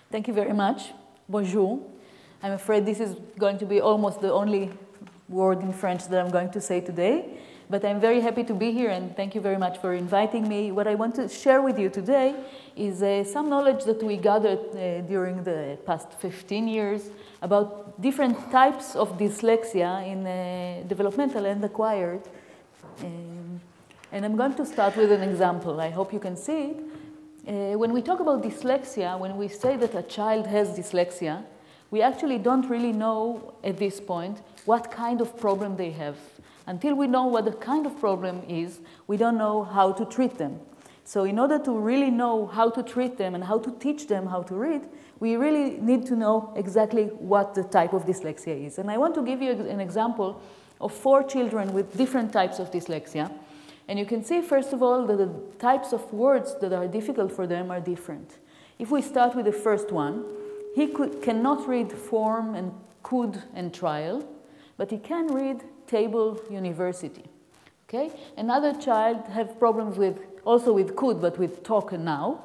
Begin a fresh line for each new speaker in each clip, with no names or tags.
Thank you very much. Bonjour. I'm afraid this is going to be almost the only word in French that I'm going to say today, but I'm very happy to be here and thank you very much for inviting me. What I want to share with you today is some knowledge that we gathered during the past 15 years about different types of dyslexia in developmental and acquired. And I'm going to start with an example. I hope you can see it. When we talk about dyslexia, when we say that a child has dyslexia, we actually don't really know at this point what kind of problem they have. Until we know what the kind of problem is, we don't know how to treat them. So in order to really know how to treat them and how to teach them how to read, we really need to know exactly what the type of dyslexia is. And I want to give you an example of 4 children with different types of dyslexia. And you can see, first of all, that the types of words that are difficult for them are different. If we start with the first one, he cannot read form and could and trial, but he can read table, university. Okay? Another child has problems with, also with could, but with talk and now,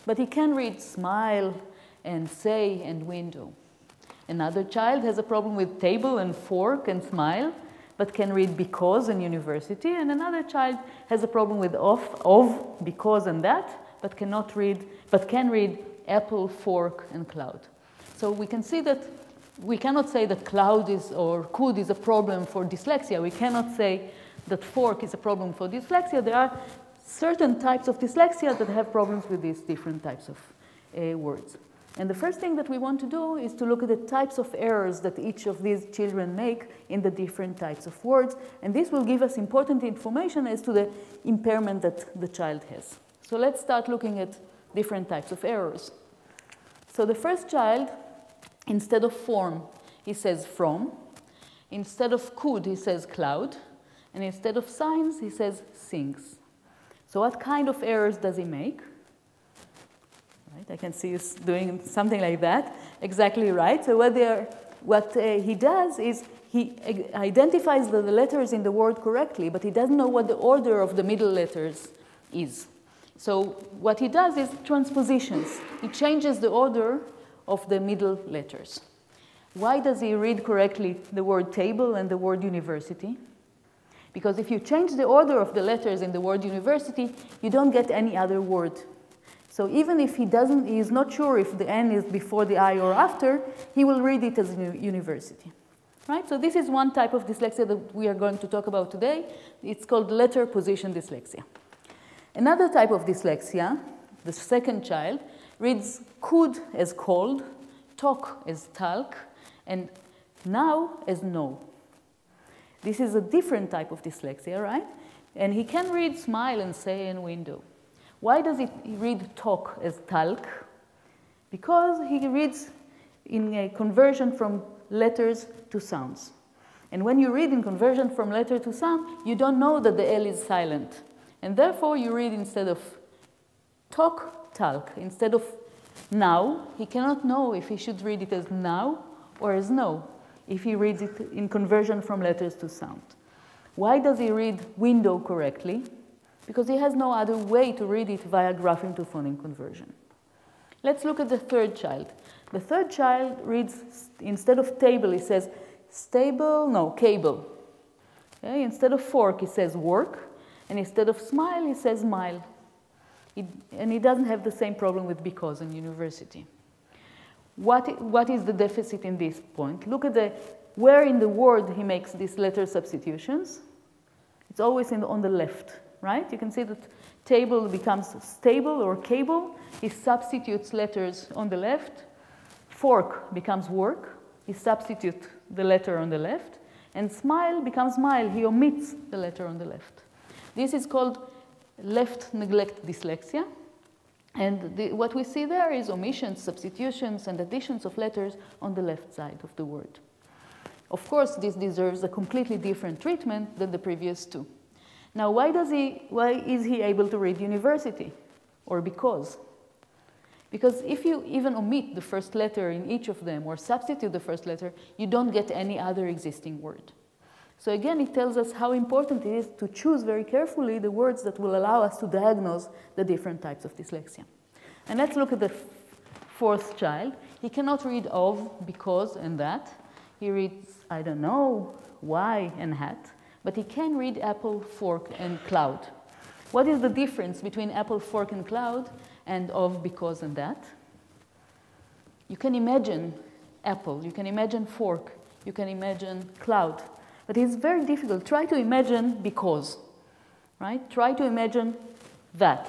but he can read smile and say and window. Another child has a problem with table and fork and smile, but can read because and university, and another child has a problem with of, because and that, but cannot read, but can read apple, fork, and cloud. So we can see that we cannot say that cloud is or could is a problem for dyslexia. We cannot say that fork is a problem for dyslexia. There are certain types of dyslexia that have problems with these different types of words. And the first thing that we want to do is to look at the types of errors that each of these children make in the different types of words. And this will give us important information as to the impairment that the child has. So let's start looking at different types of errors. So the first child, instead of form, he says from. Instead of could, he says cloud. And instead of signs, he says sings. So what kind of errors does he make? Right, I can see you doing something like that. Exactly right. So what he does is he identifies the letters in the word correctly, but he doesn't know what the order of the middle letters is. So what he does is transpositions. He changes the order of the middle letters. Why does he read correctly the word table and the word university? Because if you change the order of the letters in the word university, you don't get any other word. So even if he is not sure if the N is before the I or after, he will read it as university. Right? So this is one type of dyslexia that we are going to talk about today. It's called letter position dyslexia. Another type of dyslexia, the second child, reads could as cold, talk as talk, and now as no. This is a different type of dyslexia, right? And he can read smile and say and window. Why does he read talk as talk? Because he reads in a conversion from letters to sounds. And when you read in conversion from letter to sound, you don't know that the L is silent. And therefore, you read instead of talk, talk. Instead of now, he cannot know if he should read it as now or as no, if he reads it in conversion from letters to sound. Why does he read window correctly? Because he has no other way to read it via grapheme to phoneme conversion. Let's look at the third child. The third child reads, instead of table, he says stable, no, cable. Okay? Instead of fork, he says work. And instead of smile, he says mile. And he doesn't have the same problem with because and university. What is the deficit in this point? Look at where in the word he makes these letter substitutions. It's always on the left. Right? You can see that table becomes stable or cable. He substitutes letters on the left. Fork becomes work. He substitutes the letter on the left. And smile becomes smile. He omits the letter on the left. This is called left neglect dyslexia. And what we see there is omissions, substitutions, and additions of letters on the left side of the word. Of course, this deserves a completely different treatment than the previous two. Now, why is he able to read university? Or because? Because if you even omit the first letter in each of them or substitute the first letter, you don't get any other existing word. So again, it tells us how important it is to choose very carefully the words that will allow us to diagnose the different types of dyslexia. And let's look at the fourth child, he cannot read of, because, and that. He reads, I don't know, why, and hat. But he can read apple, fork, and cloud. What is the difference between apple, fork, and cloud, and of, because, and that? You can imagine apple, you can imagine fork, you can imagine cloud. But it's very difficult. Try to imagine because, right? Try to imagine that.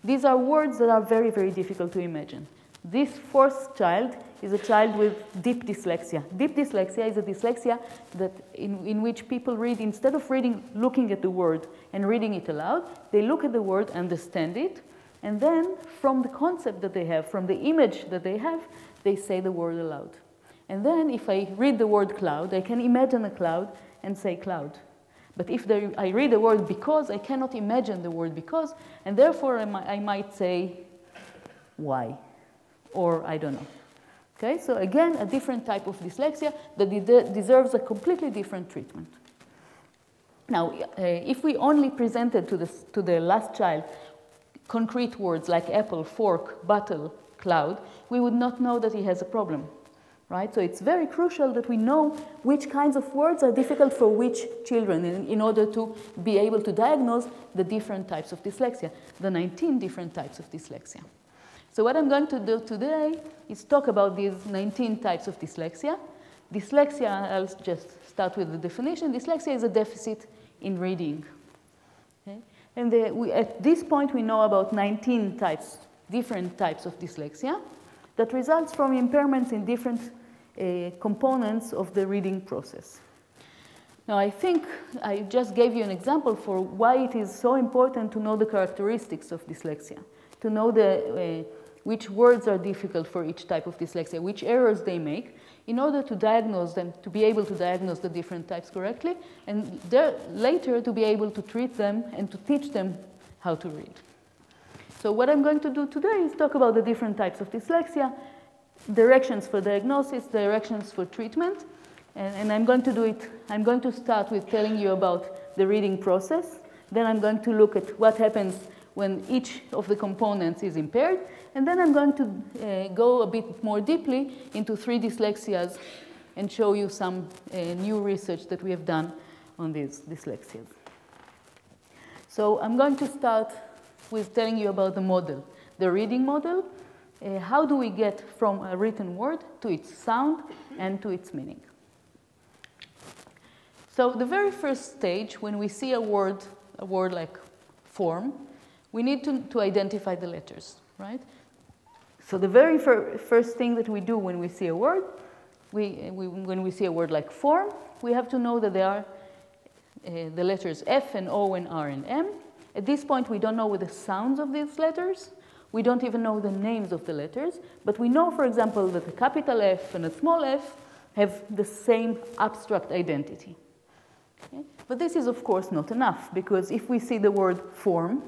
These are words that are very, very difficult to imagine. This fourth child is a child with deep dyslexia. Deep dyslexia is a dyslexia that in which people read, instead of looking at the word and reading it aloud, they look at the word, understand it, and then from the concept that they have, from the image that they have, they say the word aloud. And then if I read the word cloud, I can imagine a cloud and say cloud. But if I read the word because, I cannot imagine the word because, and therefore I might say why, or I don't know. Okay, so again, a different type of dyslexia that deserves a completely different treatment. Now, if we only presented to the last child concrete words like apple, fork, bottle, cloud, we would not know that he has a problem, right? So it's very crucial that we know which kinds of words are difficult for which children in order to be able to diagnose the different types of dyslexia, the 19 different types of dyslexia. So what I'm going to do today is talk about these 19 types of dyslexia. Dyslexia, I'll just start with the definition. Dyslexia is a deficit in reading. Okay? And at this point, we know about 19 types, different types of dyslexia that results from impairments in different components of the reading process. Now, I think I just gave you an example for why it is so important to know the characteristics of dyslexia, to know which words are difficult for each type of dyslexia, which errors they make, in order to diagnose them, to be able to diagnose the different types correctly, and later to be able to treat them and to teach them how to read. So what I'm going to do today is talk about the different types of dyslexia, directions for diagnosis, directions for treatment, and I'm going to do it. I'm going to start with telling you about the reading process. Then I'm going to look at what happens when each of the components is impaired, and then I'm going to go a bit more deeply into 3 dyslexias and show you some new research that we have done on these dyslexias. So I'm going to start with telling you about the model, the reading model. How do we get from a written word to its sound and to its meaning? So the very first stage, when we see a word like form, we need to identify the letters, right? So the very first thing that we do when we see a word, when we see a word like form, we have to know that there are the letters F and O and R and M. At this point, we don't know the sounds of these letters. We don't even know the names of the letters. But we know, for example, that a capital F and a small f have the same abstract identity. Okay? But this is, of course, not enough, because if we see the word form,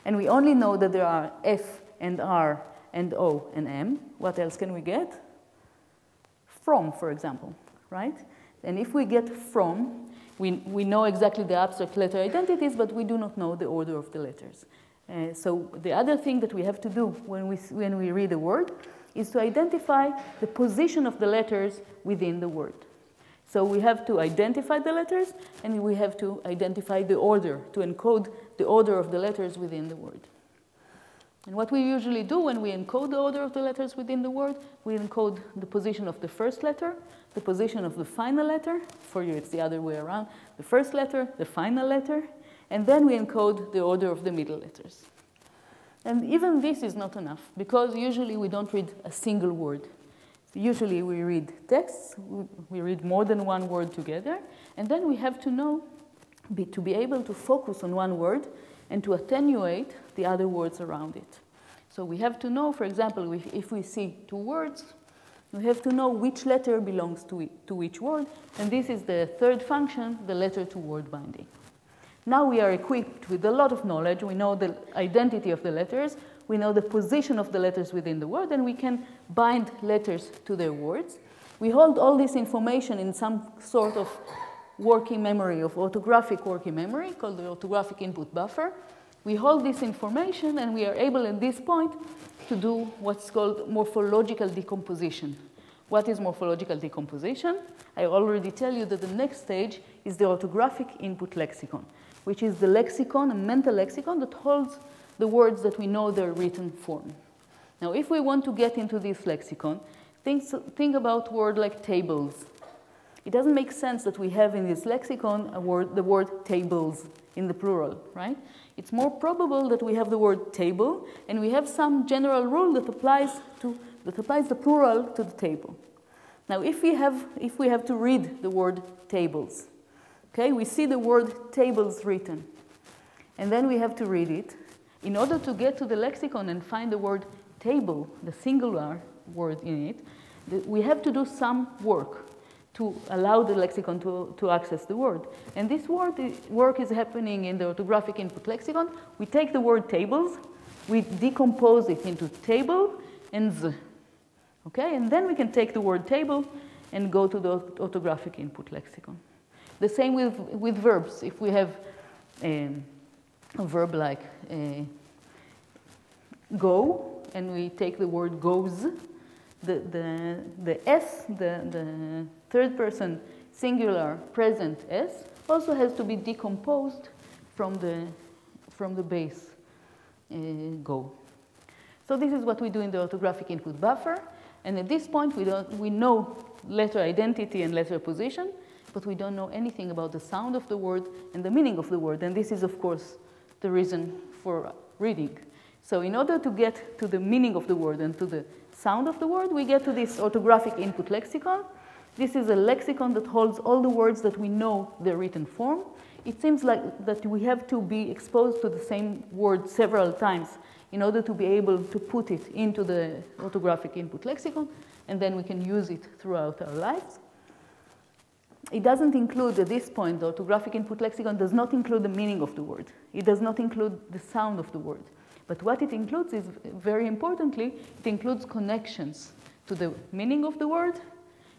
and we only know that there are F and R and O and M, what else can we get? From, for example, right? And if we get from, we know exactly the abstract letter identities, but we do not know the order of the letters. So the other thing that we have to do when we read a word is to identify the position of the letters within the word. So we have to identify the letters, and we have to identify the order, to encode the order of the letters within the word. And what we usually do when we encode the order of the letters within the word, we encode the position of the first letter, the position of the final letter. For you, it's the other way around. The first letter, the final letter, and then we encode the order of the middle letters. And even this is not enough, because usually we don't read a single word. Usually we read texts, we read more than one word together, and then we have to know, to be able to focus on one word and to attenuate the other words around it. So we have to know, for example, if we see 2 words, we have to know which letter belongs to which word, and this is the third function, the letter-to-word binding. Now we are equipped with a lot of knowledge. We know the identity of the letters, we know the position of the letters within the word, and we can bind letters to their words. We hold all this information in some sort of working memory, of orthographic working memory, called the orthographic input buffer. We hold this information, and we are able at this point to do what's called morphological decomposition. What is morphological decomposition? I already tell you that the next stage is the orthographic input lexicon, which is the lexicon, a mental lexicon that holds the words that we know their written form. Now, if we want to get into this lexicon, think about words like tables. It doesn't make sense that we have in this lexicon the word tables in the plural, right? It's more probable that we have the word table, and we have some general rule that applies the plural to the table. Now, if we have to read the word tables, okay, we see the word tables written, and then we have to read it. In order to get to the lexicon and find the word table, the singular word in it, we have to do some work to allow the lexicon to access the word. And this work is happening in the orthographic input lexicon. We take the word tables, we decompose it into table and z. Okay, and then we can take the word table and go to the orthographic input lexicon. The same with verbs. If we have a verb like go, and we take the word goes, the S, the third person singular present S, also has to be decomposed from the base go. So this is what we do in the orthographic input buffer. And at this point, we know letter identity and letter position, but we don't know anything about the sound of the word and the meaning of the word. And this is, of course, the reason for reading. So in order to get to the meaning of the word and to the sound of the word, we get to this orthographic input lexicon. This is a lexicon that holds all the words that we know their written form. It seems like that we have to be exposed to the same word several times in order to be able to put it into the orthographic input lexicon, and then we can use it throughout our lives. It doesn't include, at this point, the orthographic input lexicon does not include the meaning of the word. It does not include the sound of the word. But what it includes is, very importantly, it includes connections to the meaning of the word,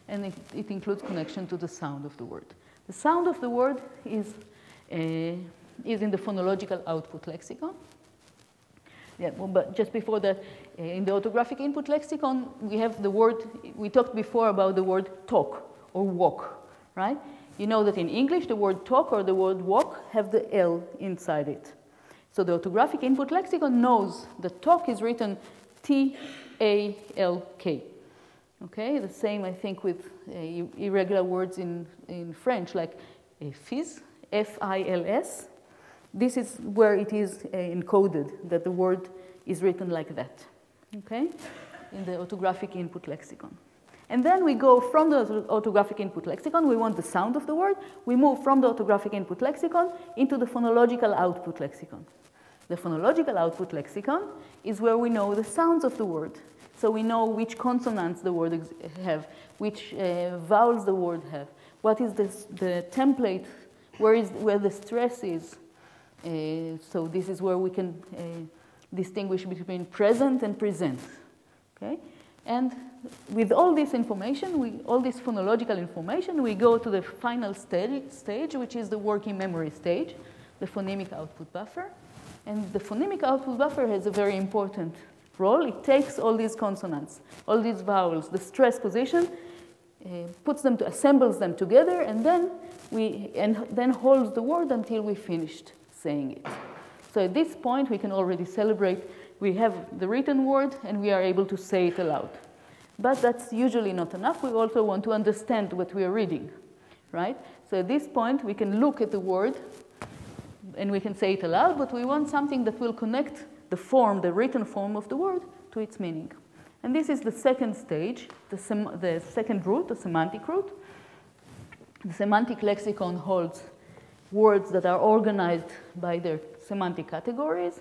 and it includes connection to the sound of the word. The sound of the word is in the phonological output lexicon. Yeah, well, but just before that, in the orthographic input lexicon, we have the word, we talked before about the word talk or walk, right? You know that in English, the word talk or the word walk have the L inside it. So the orthographic input lexicon knows that talk is written T-A-L-K. Okay, the same, I think, with irregular words in French, like fils, F-I-L-S. This is where it is encoded, that the word is written like that, okay, in the orthographic input lexicon. And then we go from the orthographic input lexicon, we want the sound of the word, we move from the orthographic input lexicon into the phonological output lexicon. The phonological output lexicon is where we know the sounds of the word. So we know which consonants the word have, which vowels the word have, what is the template, where the stress is. So this is where we can distinguish between present and present, okay? And with all this information, all this phonological information, we go to the final stage, which is the working memory stage, the phonemic output buffer. And the phonemic output buffer has a very important role. It takes all these consonants, all these vowels, the stress position, assembles them together, and then holds the word until we finished saying it. So at this point, we can already celebrate. We have the written word, and we are able to say it aloud. But that's usually not enough. We also want to understand what we are reading, right? So at this point, we can look at the word, and we can say it aloud, but we want something that will connect the form, the written form of the word, to its meaning. And this is the second stage, the second root, the semantic root. The semantic lexicon holds words that are organized by their semantic categories.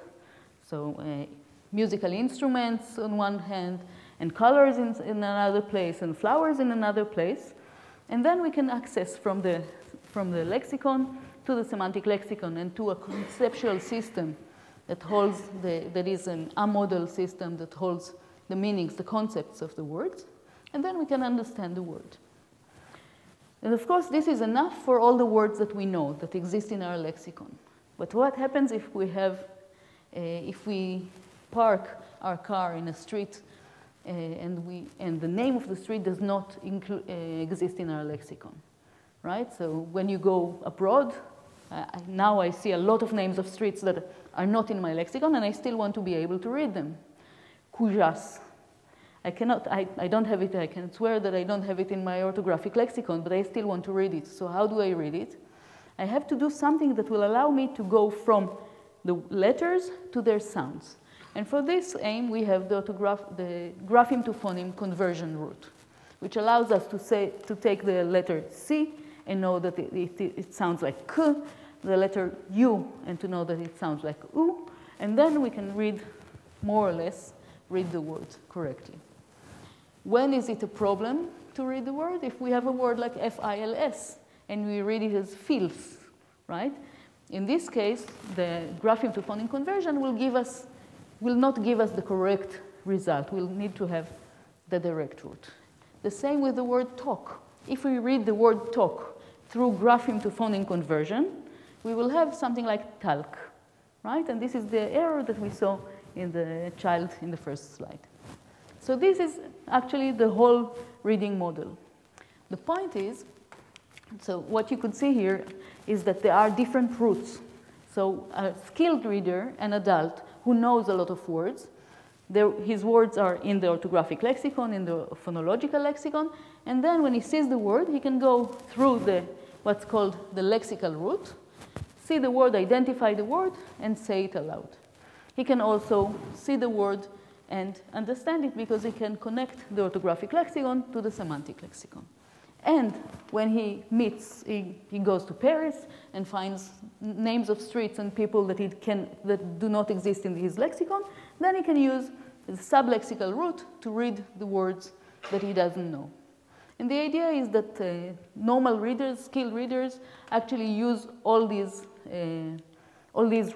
So musical instruments on one hand, and colors in another place, and flowers in another place. And then we can access from the lexicon to the semantic lexicon and to a conceptual system that holds that is an a-model system that holds the meanings, the concepts of the words. And then we can understand the word. And of course, this is enough for all the words that we know that exist in our lexicon. But what happens if we park our car in a street and the name of the street does not exist in our lexicon, right? So when you go abroad, now I see a lot of names of streets that are not in my lexicon, and I still want to be able to read them. Kujas. I don't have it, I can swear that I don't have it in my orthographic lexicon, but I still want to read it. So how do I read it? I have to do something that will allow me to go from the letters to their sounds. And for this aim, we have the grapheme to phoneme conversion route, which allows us to take the letter C and know that it sounds like K, the letter U, and to know that it sounds like U, and then we can read, more or less, read the word correctly. When is it a problem to read the word? If we have a word like F-I-L-S, and we read it as fils, right? In this case, the grapheme to phoneme conversion will not give us the correct result. We'll need to have the direct route. The same with the word talk. If we read the word talk through grapheme to phoneme conversion, we will have something like talk, right? And this is the error that we saw in the child in the first slide. So this is actually the whole reading model. The point is, so what you could see here is that there are different routes. So a skilled reader, an adult who knows a lot of words, his words are in the orthographic lexicon, in the phonological lexicon, and then when he sees the word, he can go through what's called the lexical route, see the word, identify the word, and say it aloud. He can also see the word and understand it because he can connect the orthographic lexicon to the semantic lexicon. And when he goes to Paris and finds names of streets and people that do not exist in his lexicon, then he can use the sublexical route to read the words that he doesn't know. And the idea is that normal readers, skilled readers, actually use all these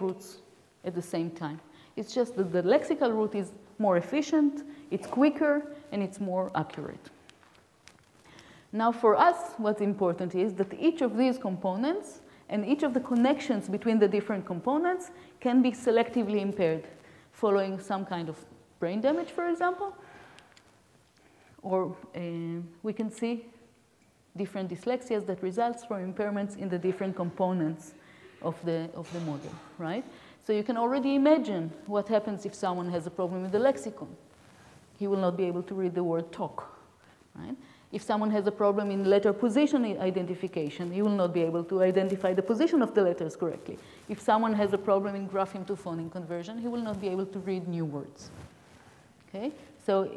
routes at the same time. It's just that the lexical route is more efficient, it's quicker, and it's more accurate. Now for us, what's important is that each of these components and each of the connections between the different components can be selectively impaired following some kind of brain damage, for example. Or we can see different dyslexias that results from impairments in the different components of the model, right? So you can already imagine what happens if someone has a problem with the lexicon. He will not be able to read the word talk, right? If someone has a problem in letter position identification, he will not be able to identify the position of the letters correctly. If someone has a problem in grapheme to phoneme conversion, he will not be able to read new words. Okay? So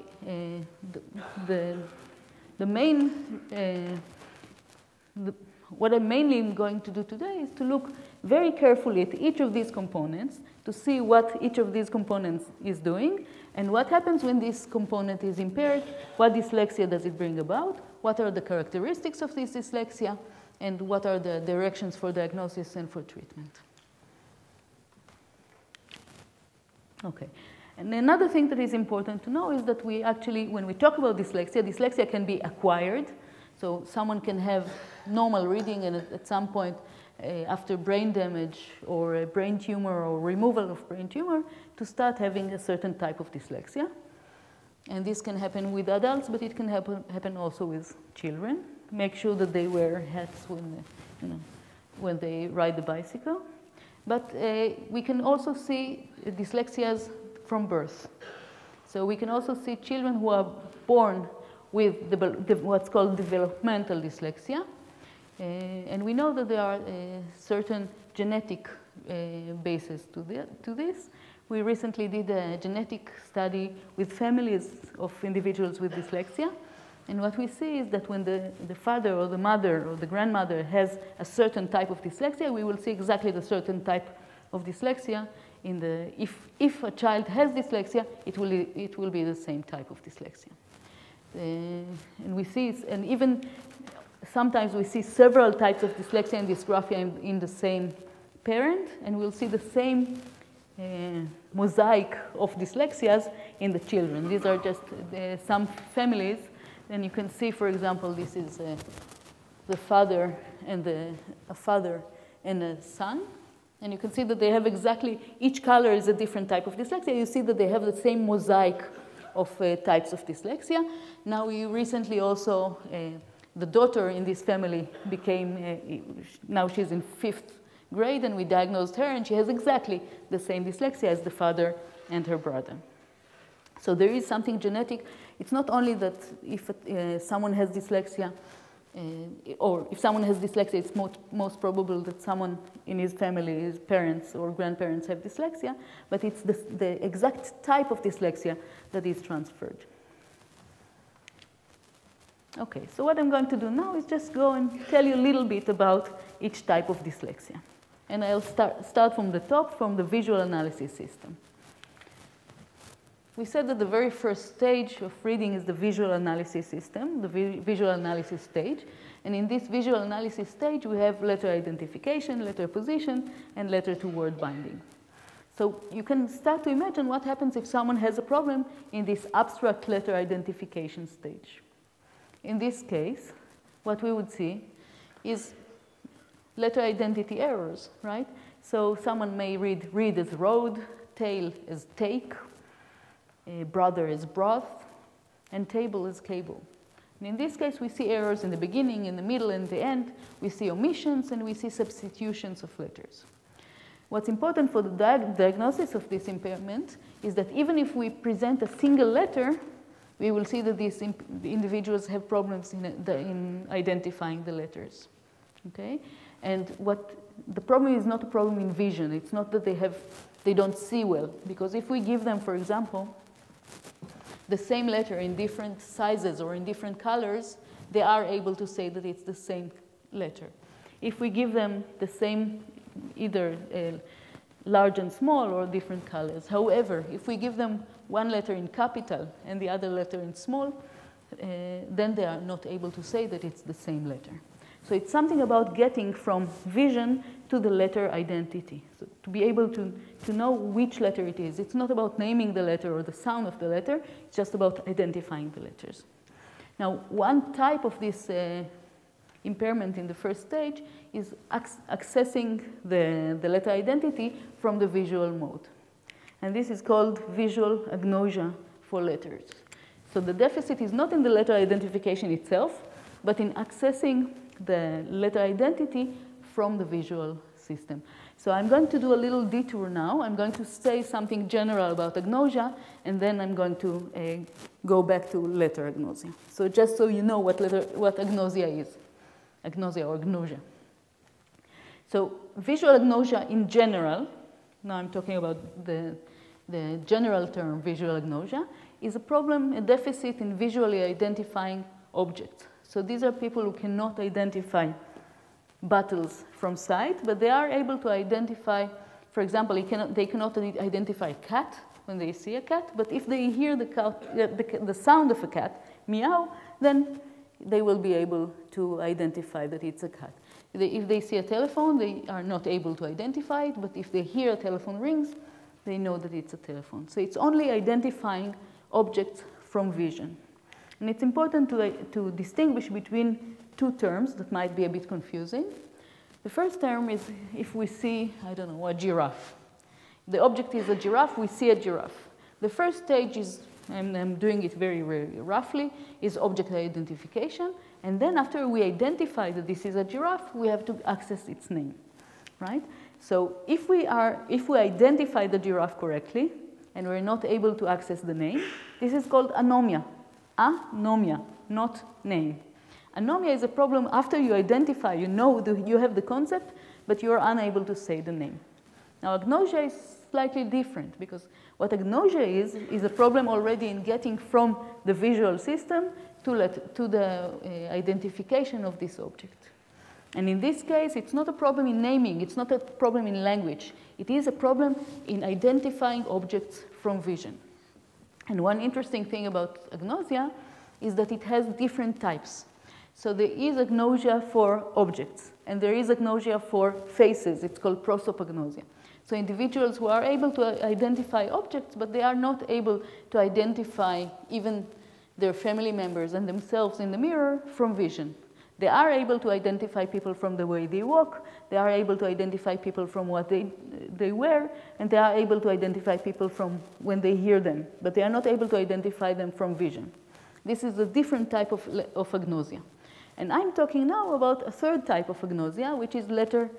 what I mainly am going to do today is to look very carefully at each of these components to see what each of these components is doing and what happens when this component is impaired, what dyslexia does it bring about, what are the characteristics of this dyslexia, and what are the directions for diagnosis and for treatment. Okay. And another thing that is important to know is that we actually, when we talk about dyslexia, dyslexia can be acquired. So someone can have normal reading and at some point after brain damage or a brain tumor or removal of brain tumor to start having a certain type of dyslexia. And this can happen with adults, but it can happen also with children. Make sure that they wear hats when they ride the bicycle. But we can also see dyslexias from birth. So we can also see children who are born with what's called developmental dyslexia. And we know that there are certain genetic bases to this. We recently did a genetic study with families of individuals with dyslexia. And what we see is that when the father or the mother or the grandmother has a certain type of dyslexia, we will see exactly the certain type of dyslexia. If a child has dyslexia, it will be the same type of dyslexia. And we see, and even sometimes we see several types of dyslexia and dysgraphia in the same parent, and we'll see the same mosaic of dyslexias in the children. These are just some families, and you can see, for example, this is the father and a son, And you can see that they have exactly, each color is a different type of dyslexia. You see that they have the same mosaic of types of dyslexia. Now we recently also, the daughter in this family became, now she's in 5th grade, and we diagnosed her, and she has exactly the same dyslexia as the father and her brother. So there is something genetic. It's not only that if someone has dyslexia, or if someone has dyslexia, it's most probable that someone in his family, his parents or grandparents have dyslexia, but it's the exact type of dyslexia that is transferred. Okay, so what I'm going to do now is just go and tell you a little bit about each type of dyslexia. And I'll start from the top, from the visual analysis system. We said that the very first stage of reading is the visual analysis system, the visual analysis stage. And in this visual analysis stage, we have letter identification, letter position, and letter to word binding. So you can start to imagine what happens if someone has a problem in this abstract letter identification stage. In this case, what we would see is letter identity errors, right? So someone may read as road, tail as take, brother is broth, and table is cable. And in this case, we see errors in the beginning, in the middle, and the end. We see omissions, and we see substitutions of letters. What's important for the diagnosis of this impairment is that even if we present a single letter, we will see that these individuals have problems in identifying the letters. Okay? And the problem is not a problem in vision. It's not that they don't see well. Because if we give them, for example, the same letter in different sizes or in different colors, they are able to say that it's the same letter. If we give them the same, either large and small or different colors. However, if we give them one letter in capital and the other letter in small, then they are not able to say that it's the same letter. So it's something about getting from vision to the letter identity. So to be able to know which letter it is. It's not about naming the letter or the sound of the letter. It's just about identifying the letters. Now, one type of this impairment in the first stage is accessing the letter identity from the visual mode. And this is called visual agnosia for letters. So the deficit is not in the letter identification itself, but in accessing the letter identity from the visual system. So I'm going to do a little detour now. I'm going to say something general about agnosia, and then I'm going to go back to letter agnosia. So just so you know what agnosia is, agnosia or agnosia. So visual agnosia in general, now I'm talking about the general term visual agnosia, is a problem, a deficit in visually identifying objects. So these are people who cannot identify bottles from sight, but they are able to identify, for example, they cannot identify a cat when they see a cat, but if they hear the sound of a cat, meow, then they will be able to identify that it's a cat. If they see a telephone, they are not able to identify it, but if they hear a telephone rings, they know that it's a telephone. So it's only identifying objects from vision. And it's important to distinguish between two terms that might be a bit confusing. The first term is if we see, I don't know, a giraffe. The object is a giraffe, we see a giraffe. The first stage is, and I'm doing it very, very roughly, is object identification. And then after we identify that this is a giraffe, we have to access its name, right? So if we identify the giraffe correctly, and we're not able to access the name, this is called anomia. Anomia, not name. Anomia is a problem after you identify, you know you have the concept, but you're unable to say the name. Now, agnosia is slightly different, because what agnosia is a problem already in getting from the visual system to the identification of this object. And in this case, it's not a problem in naming, it's not a problem in language. It is a problem in identifying objects from vision. And one interesting thing about agnosia is that it has different types. So there is agnosia for objects, and there is agnosia for faces. It's called prosopagnosia. So individuals who are able to identify objects, but they are not able to identify even their family members and themselves in the mirror from vision. They are able to identify people from the way they walk, they are able to identify people from what they wear, and they are able to identify people from when they hear them, but they are not able to identify them from vision. This is a different type of agnosia. And I'm talking now about a third type of agnosia, which is letter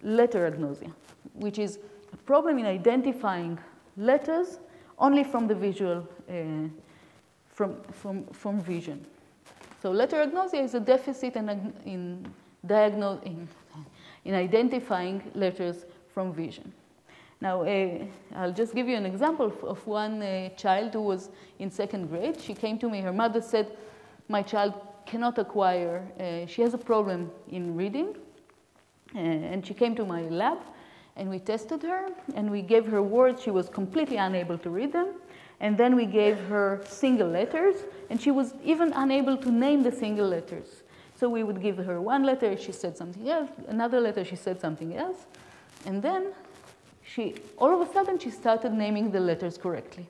agnosia, which is a problem in identifying letters only from the visual, from vision. So letter agnosia is a deficit in identifying letters from vision. Now, I'll just give you an example of one child who was in 2nd grade. She came to me, her mother said, my child cannot acquire, she has a problem in reading, and she came to my lab, and we tested her, and we gave her words. She was completely unable to read them. And then we gave her single letters, and she was even unable to name the single letters. So we would give her one letter, she said something else, another letter, she said something else. And then all of a sudden, she started naming the letters correctly.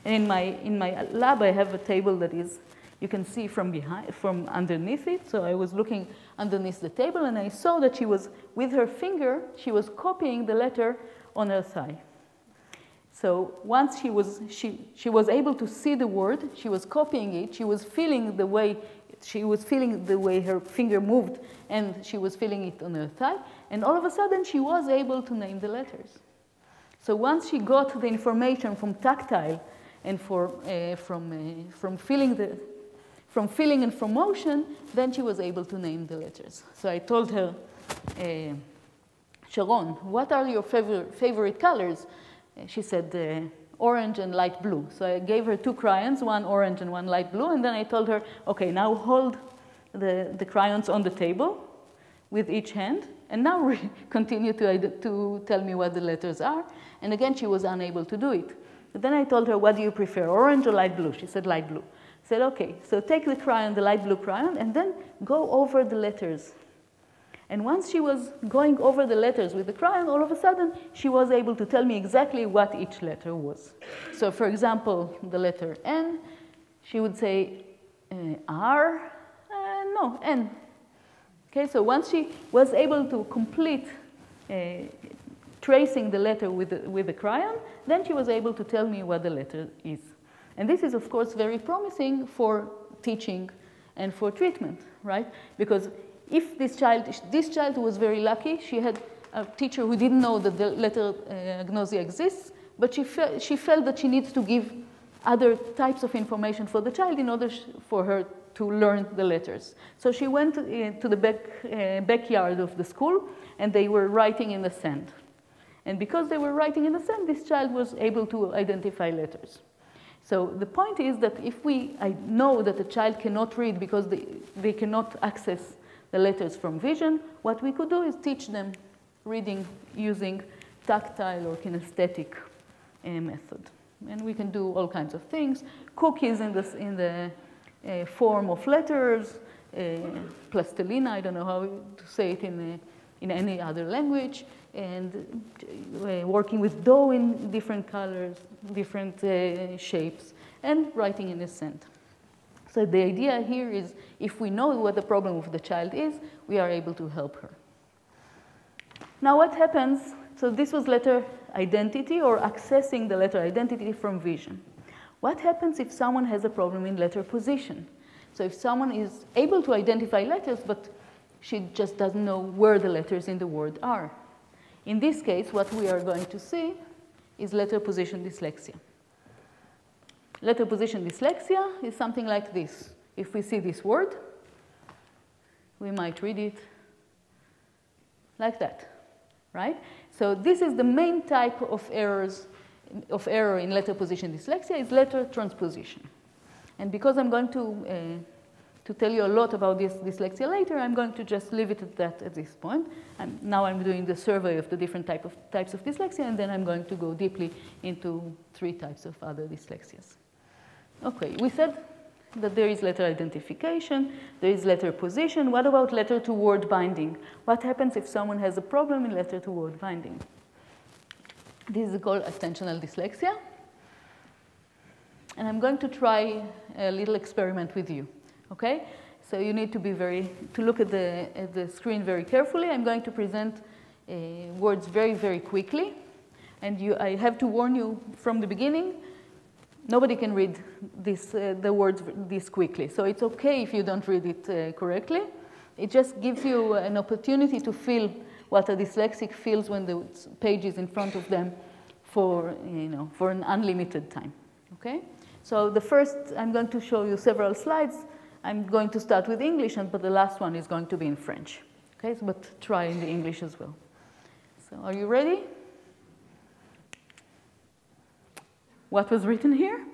And in my lab, I have a table that is, you can see from underneath it. So I was looking underneath the table, and I saw that she was, with her finger, she was copying the letter on her thigh. So once she was able to see the word, she was copying it, she was feeling the way her finger moved, and she was feeling it on her thigh, and all of a sudden she was able to name the letters. So once she got the information from tactile and from feeling and from motion, then she was able to name the letters. So I told her, Sharon, what are your favorite colors? She said orange and light blue. So I gave her 2 crayons, one orange and one light blue, and then I told her, okay, now hold the crayons on the table with each hand, and now continue to tell me what the letters are. And again, she was unable to do it. But then I told her, what do you prefer, orange or light blue? She said light blue. I said, okay, so take the crayon, the light blue crayon, and then go over the letters. And once she was going over the letters with the crayon, all of a sudden, she was able to tell me exactly what each letter was. So for example, the letter N, she would say R, no, N. Okay, so once she was able to complete tracing the letter with the crayon, then she was able to tell me what the letter is. And this is, of course, very promising for teaching and for treatment, right? Because if this child was very lucky, she had a teacher who didn't know that the letter agnosia exists, but she felt that she needs to give other types of information for the child in order for her to learn the letters. So she went to the backyard of the school, and they were writing in the sand. And because they were writing in the sand, this child was able to identify letters. So the point is that if I know that a child cannot read because they cannot access the letters from vision, what we could do is teach them reading using tactile or kinesthetic method. And we can do all kinds of things. Cookies in the form of letters, plastilina, I don't know how to say it in any other language, and working with dough in different colors, different shapes, and writing in the sand. So the idea here is if we know what the problem of the child is, we are able to help her. Now what happens, so this was letter identity or accessing the letter identity from vision. What happens if someone has a problem in letter position? So if someone is able to identify letters, but she just doesn't know where the letters in the word are. In this case, what we are going to see is letter position dyslexia. Letter position dyslexia is something like this. If we see this word, we might read it like that, right? So this is the main type of error in letter position dyslexia is letter transposition. And because I'm going to tell you a lot about this dyslexia later, I'm going to just leave it at that at this point. Now I'm doing the survey of the different types of dyslexia, and then I'm going to go deeply into 3 types of other dyslexias. Okay, we said that there is letter identification, there is letter position. What about letter to word binding? What happens if someone has a problem in letter to word binding? This is called extensional dyslexia. And I'm going to try a little experiment with you. Okay? So you need to be to look at the screen very carefully. I'm going to present words very, very quickly. And I have to warn you from the beginning, nobody can read the words this quickly. So it's okay if you don't read it correctly. It just gives you an opportunity to feel what a dyslexic feels when the page is in front of them for an unlimited time. Okay? So the first, I'm going to show you several slides. I'm going to start with English, but the last one is going to be in French. Okay? So, but try in the English as well. So are you ready? What was written here?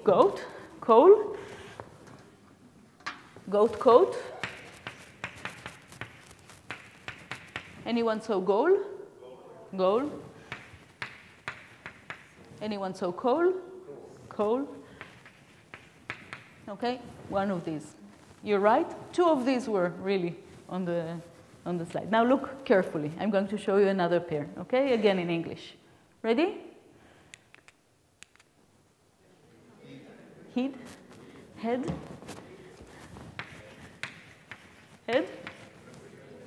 Goat, coal, goat coat. Anyone saw goal? Goal. Anyone saw coal? Coal. Okay, one of these. You're right. Two of these were really on the slide. Now look carefully. I'm going to show you another pair. Okay, again in English. Ready? Head, head, head,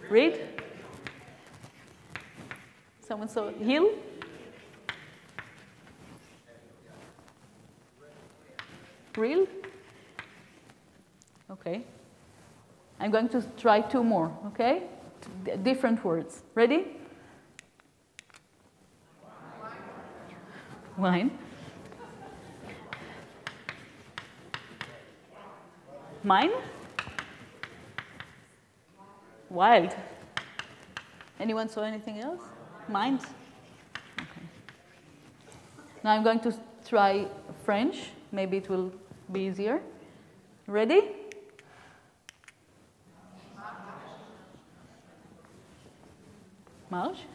read. Someone saw heel? Reel? Okay. I'm going to try two more, okay? Different words. Ready? Wine. Mine? Wild. Anyone saw anything else? Mind? Okay. Now I'm going to try French. Maybe it will be easier. Ready? Marge?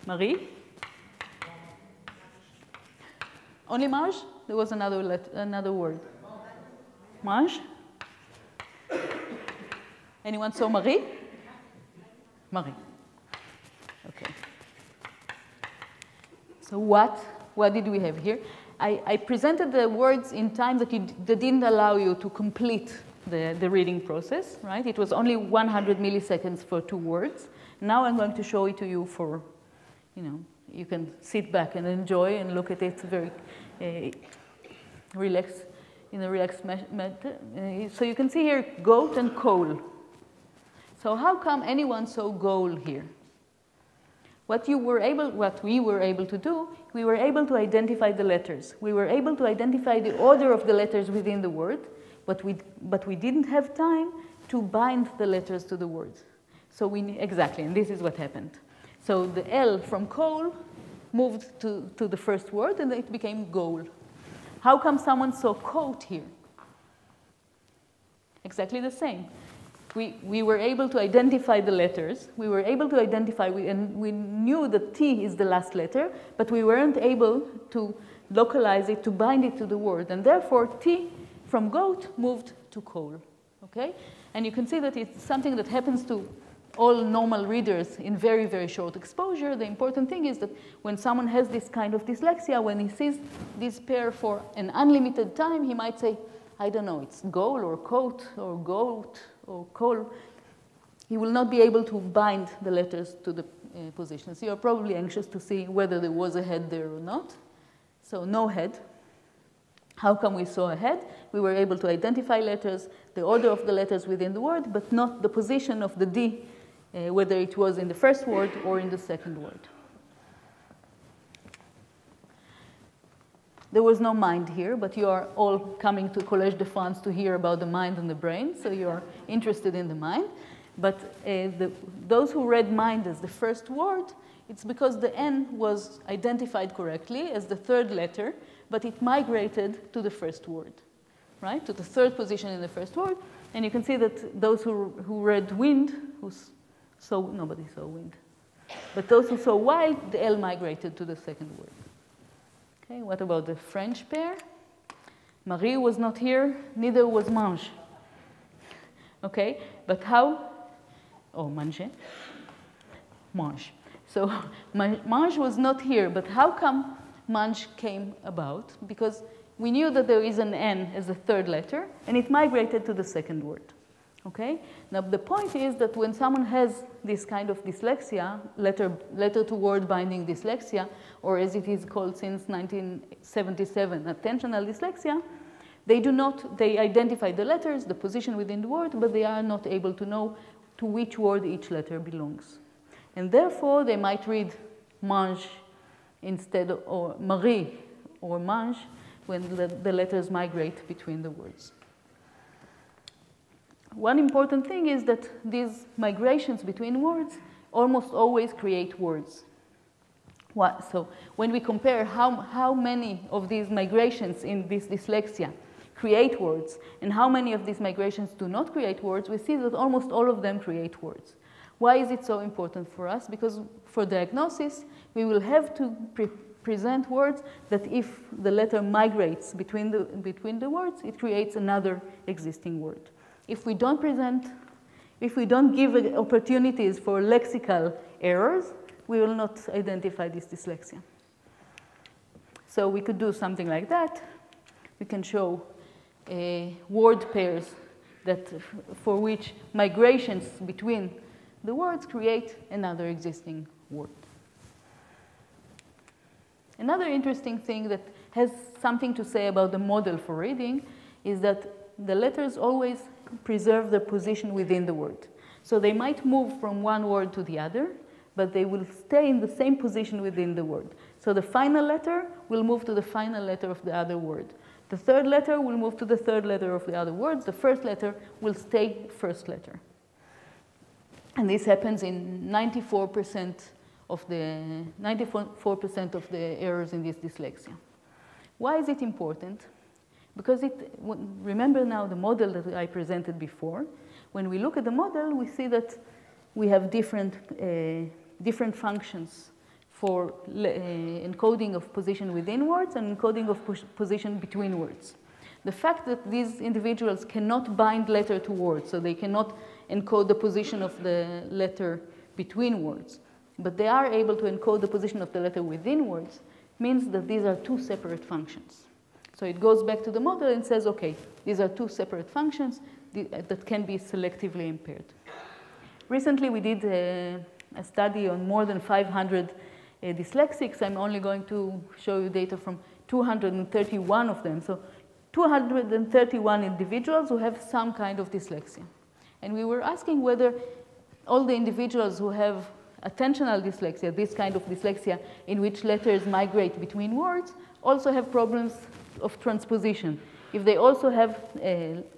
Marie? Only Marge? There was another word. Marge? Anyone saw Marie? Marie. Okay. So what did we have here? I presented the words in time that didn't allow you to complete the reading process, right? It was only 100 milliseconds for two words. Now I'm going to show it to you for, you can sit back and enjoy and look at it very relaxed, in a relaxed manner. So you can see here goat and coal. So how come anyone saw goal here? What we were able to do, we were able to identify the letters. We were able to identify the order of the letters within the word, but we didn't have time to bind the letters to the words. So exactly, and this is what happened. So the L from coal moved to the first word, and it became goal. How come someone saw coat here? Exactly the same. We were able to identify the letters. We were able to identify, and we knew that T is the last letter, but we weren't able to localize it, to bind it to the word. And therefore, T from goat moved to coal. Okay? And you can see that it's something that happens to all normal readers in very, very short exposure. The important thing is that when someone has this kind of dyslexia, when he sees this pair for an unlimited time, he might say, I don't know, it's goal or coat or goat or coal. He will not be able to bind the letters to the positions. You're probably anxious to see whether there was a head there or not. So no head. How come we saw a head? We were able to identify letters, the order of the letters within the word, but not the position of the D, whether it was in the first word or in the second word. There was no mind here, but you are all coming to Collège de France to hear about the mind and the brain, so you're interested in the mind. But those who read mind as the first word, it's because the N was identified correctly as the third letter, but it migrated to the first word, right? To the third position in the first word. And you can see that those who read wind, nobody saw wind. But those who saw wild, the L migrated to the second word. Okay, what about the French pair? Marie was not here, neither was mange. Okay, but how? Oh, manger. Mange. So mange was not here, but how come mange came about? Because we knew that there is an N as a third letter, and it migrated to the second word. Okay? Now, the point is that when someone has this kind of dyslexia, letter-to-word binding dyslexia, or as it is called since 1977, attentional dyslexia, they identify the letters, the position within the word, but they are not able to know to which word each letter belongs. And therefore, they might read mange instead of, or Marie or mange when the letters migrate between the words. One important thing is that these migrations between words almost always create words. So when we compare how many of these migrations in this dyslexia create words and how many of these migrations do not create words, we see that almost all of them create words. Why is it so important for us? Because for diagnosis, we will have to present words that if the letter migrates between the words, it creates another existing word. If we don't give opportunities for lexical errors, we will not identify this dyslexia. So we could do something like that. We can show word pairs for which migrations between the words create another existing word. Another interesting thing that has something to say about the model for reading is that the letters always preserve their position within the word. So they might move from one word to the other, but they will stay in the same position within the word. So the final letter will move to the final letter of the other word. The third letter will move to the third letter of the other words. The first letter will stay first letter. And this happens in 94% of the errors in this dyslexia. Why is it important? Because remember now the model that I presented before. When we look at the model, we see that we have different functions for encoding of position within words and encoding of position between words. The fact that these individuals cannot bind letter to words, so they cannot encode the position of the letter between words, but they are able to encode the position of the letter within words, means that these are two separate functions. So it goes back to the model and says, okay, these are two separate functions that can be selectively impaired. Recently, we did a study on more than 500 dyslexics. I'm only going to show you data from 231 of them. So 231 individuals who have some kind of dyslexia. And we were asking whether all the individuals who have attentional dyslexia, this kind of dyslexia in which letters migrate between words, also have problems of transposition, if they also have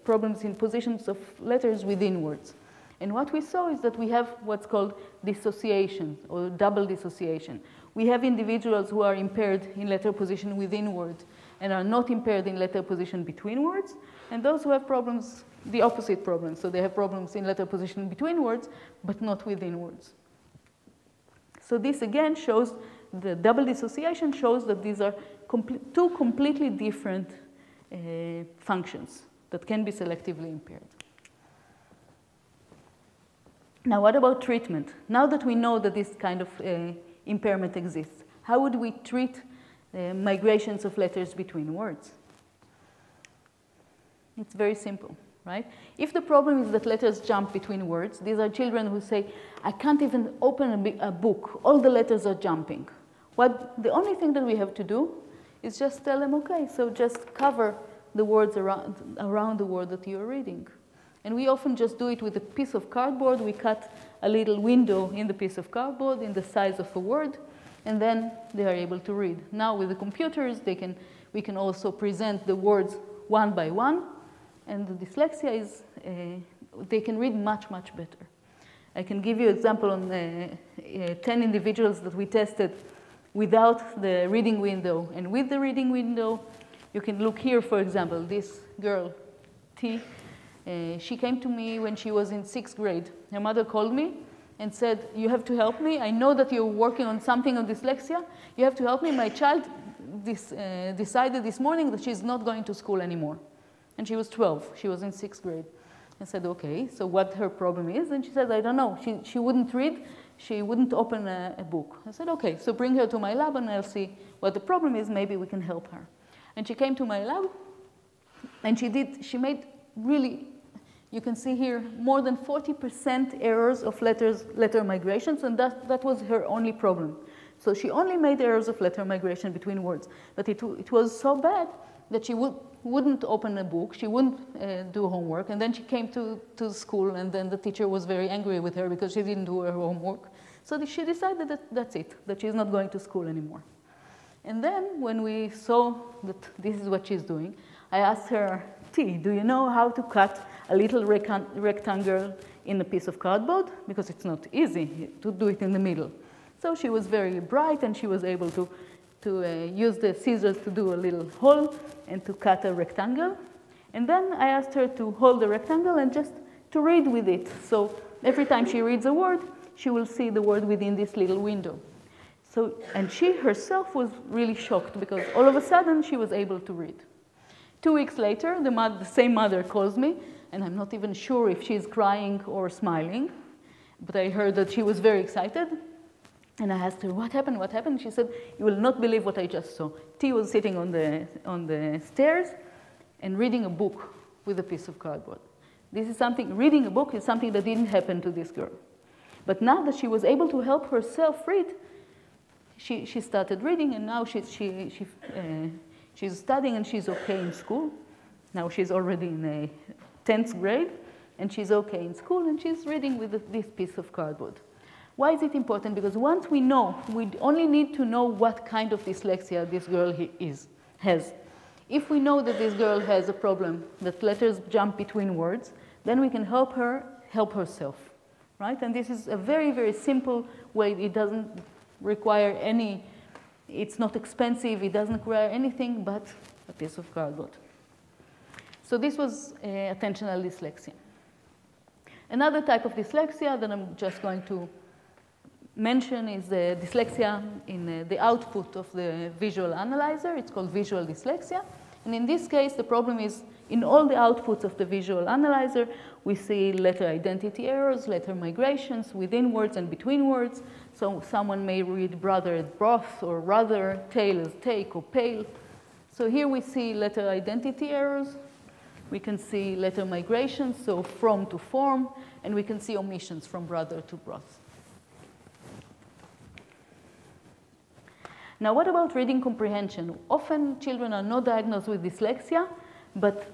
problems in positions of letters within words. And what we saw is that we have what's called dissociation or double dissociation. We have individuals who are impaired in letter position within words and are not impaired in letter position between words, and those who have problems, the opposite problems. So they have problems in letter position between words, but not within words. So this again shows, the double dissociation shows that these are two completely different functions that can be selectively impaired. Now, what about treatment? Now that we know that this kind of impairment exists, how would we treat migrations of letters between words? It's very simple, right? If the problem is that letters jump between words, these are children who say, I can't even open a book, all the letters are jumping. The only thing that we have to do is just tell them, okay, so just cover the words around the word that you're reading. And we often just do it with a piece of cardboard. We cut a little window in the piece of cardboard in the size of a word, and then they are able to read. Now with the computers, we can also present the words one by one, and the dyslexia is, they can read much, much better. I can give you an example on 10 individuals that we tested without the reading window. And with the reading window, you can look here, for example, this girl, T. She came to me when she was in 6th grade. Her mother called me and said, you have to help me. I know that you're working on something on dyslexia. You have to help me. My child decided this morning that she's not going to school anymore. And she was 12. She was in 6th grade. I said, okay, so what her problem is? And she said, I don't know. She wouldn't read. She wouldn't open a book. I said, okay, so bring her to my lab and I'll see what the problem is. Maybe we can help her. And she came to my lab, and she made really, you can see here, more than 40% errors of letter migrations, and that was her only problem. So she only made errors of letter migration between words. But it was so bad that she wouldn't open a book, she wouldn't do homework, and then she came to school, and then the teacher was very angry with her because she didn't do her homework. So she decided that that's it, that she's not going to school anymore. And then when we saw that this is what she's doing, I asked her, T, do you know how to cut a little rectangle in a piece of cardboard? Because it's not easy to do it in the middle. So she was very bright, and she was able to use the scissors to do a little hole and to cut a rectangle. And then I asked her to hold the rectangle and just to read with it. So every time she reads a word, she will see the word within this little window. So, and she herself was really shocked because all of a sudden she was able to read. 2 weeks later, the same mother calls me, and I'm not even sure if she's crying or smiling, but I heard that she was very excited. And I asked her, what happened, what happened? She said, you will not believe what I just saw. T was sitting on the stairs and reading a book with a piece of cardboard. This is something, reading a book is something that didn't happen to this girl. But now that she was able to help herself read, she started reading, and now she's studying, and she's okay in school. Now she's already in a 10th grade, and she's okay in school, and she's reading with this piece of cardboard. Why is it important? Because once we know, we only need to know what kind of dyslexia this girl has. If we know that this girl has a problem, that letters jump between words, then we can help her help herself, right? And this is a very, very simple way. It doesn't require any, it's not expensive, it doesn't require anything but a piece of cardboard. So this was attentional dyslexia. Another type of dyslexia that I'm just going to mention is the dyslexia in the output of the visual analyzer. It's called visual dyslexia. And in this case, the problem is in all the outputs of the visual analyzer, we see letter identity errors, letter migrations within words and between words. So someone may read brother as broth, or rather, tail as take or pale. So here we see letter identity errors. We can see letter migrations, so from to form, and we can see omissions from brother to broth. Now, what about reading comprehension? Often children are not diagnosed with dyslexia, but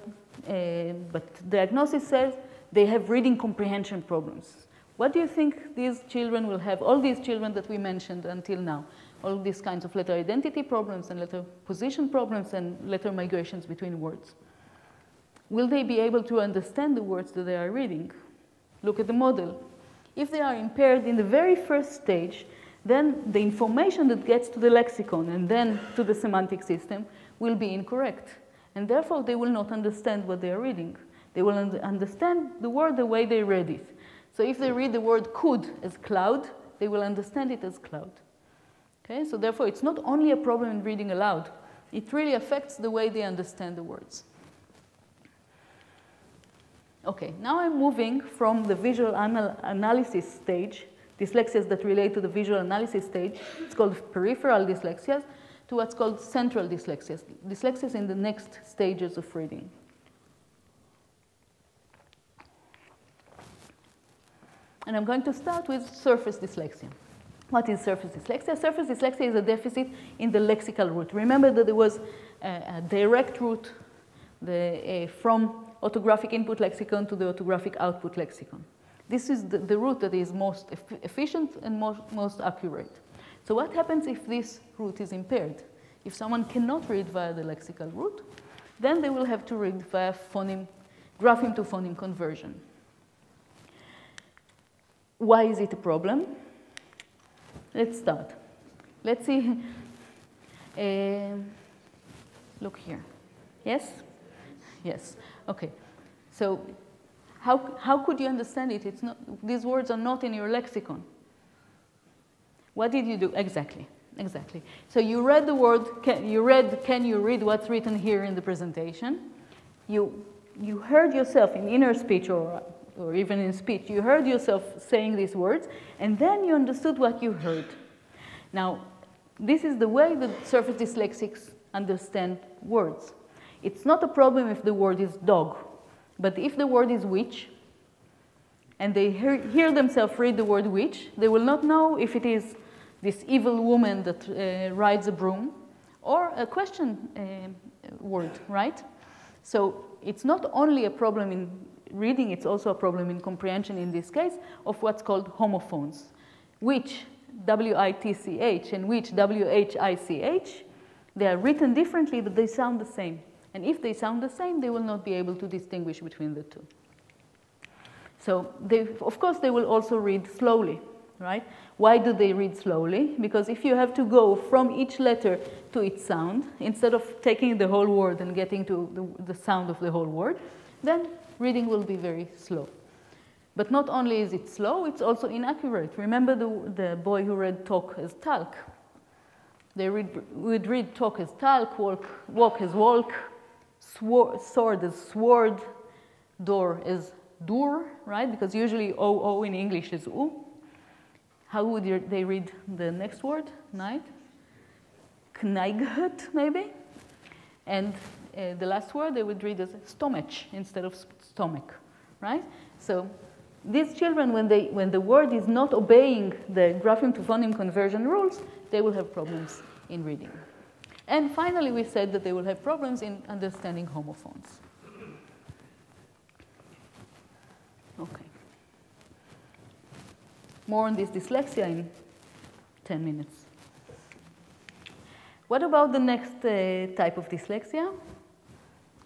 diagnosis says they have reading comprehension problems. What do you think these children will have, all these children that we mentioned until now, all these kinds of letter identity problems and letter position problems and letter migrations between words? Will they be able to understand the words that they are reading? Look at the model. If they are impaired in the very first stage, then the information that gets to the lexicon and then to the semantic system will be incorrect. And therefore, they will not understand what they are reading. They will understand the word the way they read it. So if they read the word could as cloud, they will understand it as cloud. Okay? So therefore, it's not only a problem in reading aloud. It really affects the way they understand the words. Okay, now I'm moving from the visual analysis stage, dyslexias that relate to the visual analysis stage, it's called peripheral dyslexias, to what's called central dyslexias, dyslexias in the next stages of reading. And I'm going to start with surface dyslexia. What is surface dyslexia? Surface dyslexia is a deficit in the lexical route. Remember that there was a direct route from orthographic input lexicon to the orthographic output lexicon. This is the route that is most efficient and most accurate. So what happens if this route is impaired? If someone cannot read via the lexical route, then they will have to read via phoneme, grapheme to phoneme conversion. Why is it a problem? Let's start. Let's see. Look here. Yes? Yes. Okay. So how could you understand it? It's not, these words are not in your lexicon. What did you do? Exactly. Exactly. So you read the word, can you read what's written here in the presentation? You heard yourself in inner speech or even in speech, you heard yourself saying these words, and then you understood what you heard. Now, this is the way that surface dyslexics understand words. It's not a problem if the word is dog, but if the word is witch, and they hear themselves read the word witch, they will not know if it is this evil woman that rides a broom, or a question word, right? So it's not only a problem in reading, it's also a problem in comprehension in this case of what's called homophones, which W-I-T-C-H and which W-H-I-C-H, they are written differently, but they sound the same. And if they sound the same, they will not be able to distinguish between the two. So, of course, they will also read slowly, right? Why do they read slowly? Because if you have to go from each letter to its sound, instead of taking the whole word and getting to the sound of the whole word, then reading will be very slow. But not only is it slow, it's also inaccurate. Remember the boy who read talk as talk. They would read talk as talk, walk as walk, sword as sword, door as dur, right? Because usually O in English is U. How would they read the next word? Night. Kneighet, maybe. And the last word they would read as stomach instead of stomach, right? So these children, when the word is not obeying the grapheme to phoneme conversion rules, they will have problems in reading. And finally, we said that they will have problems in understanding homophones. Okay. More on this dyslexia in 10 minutes. What about the next type of dyslexia?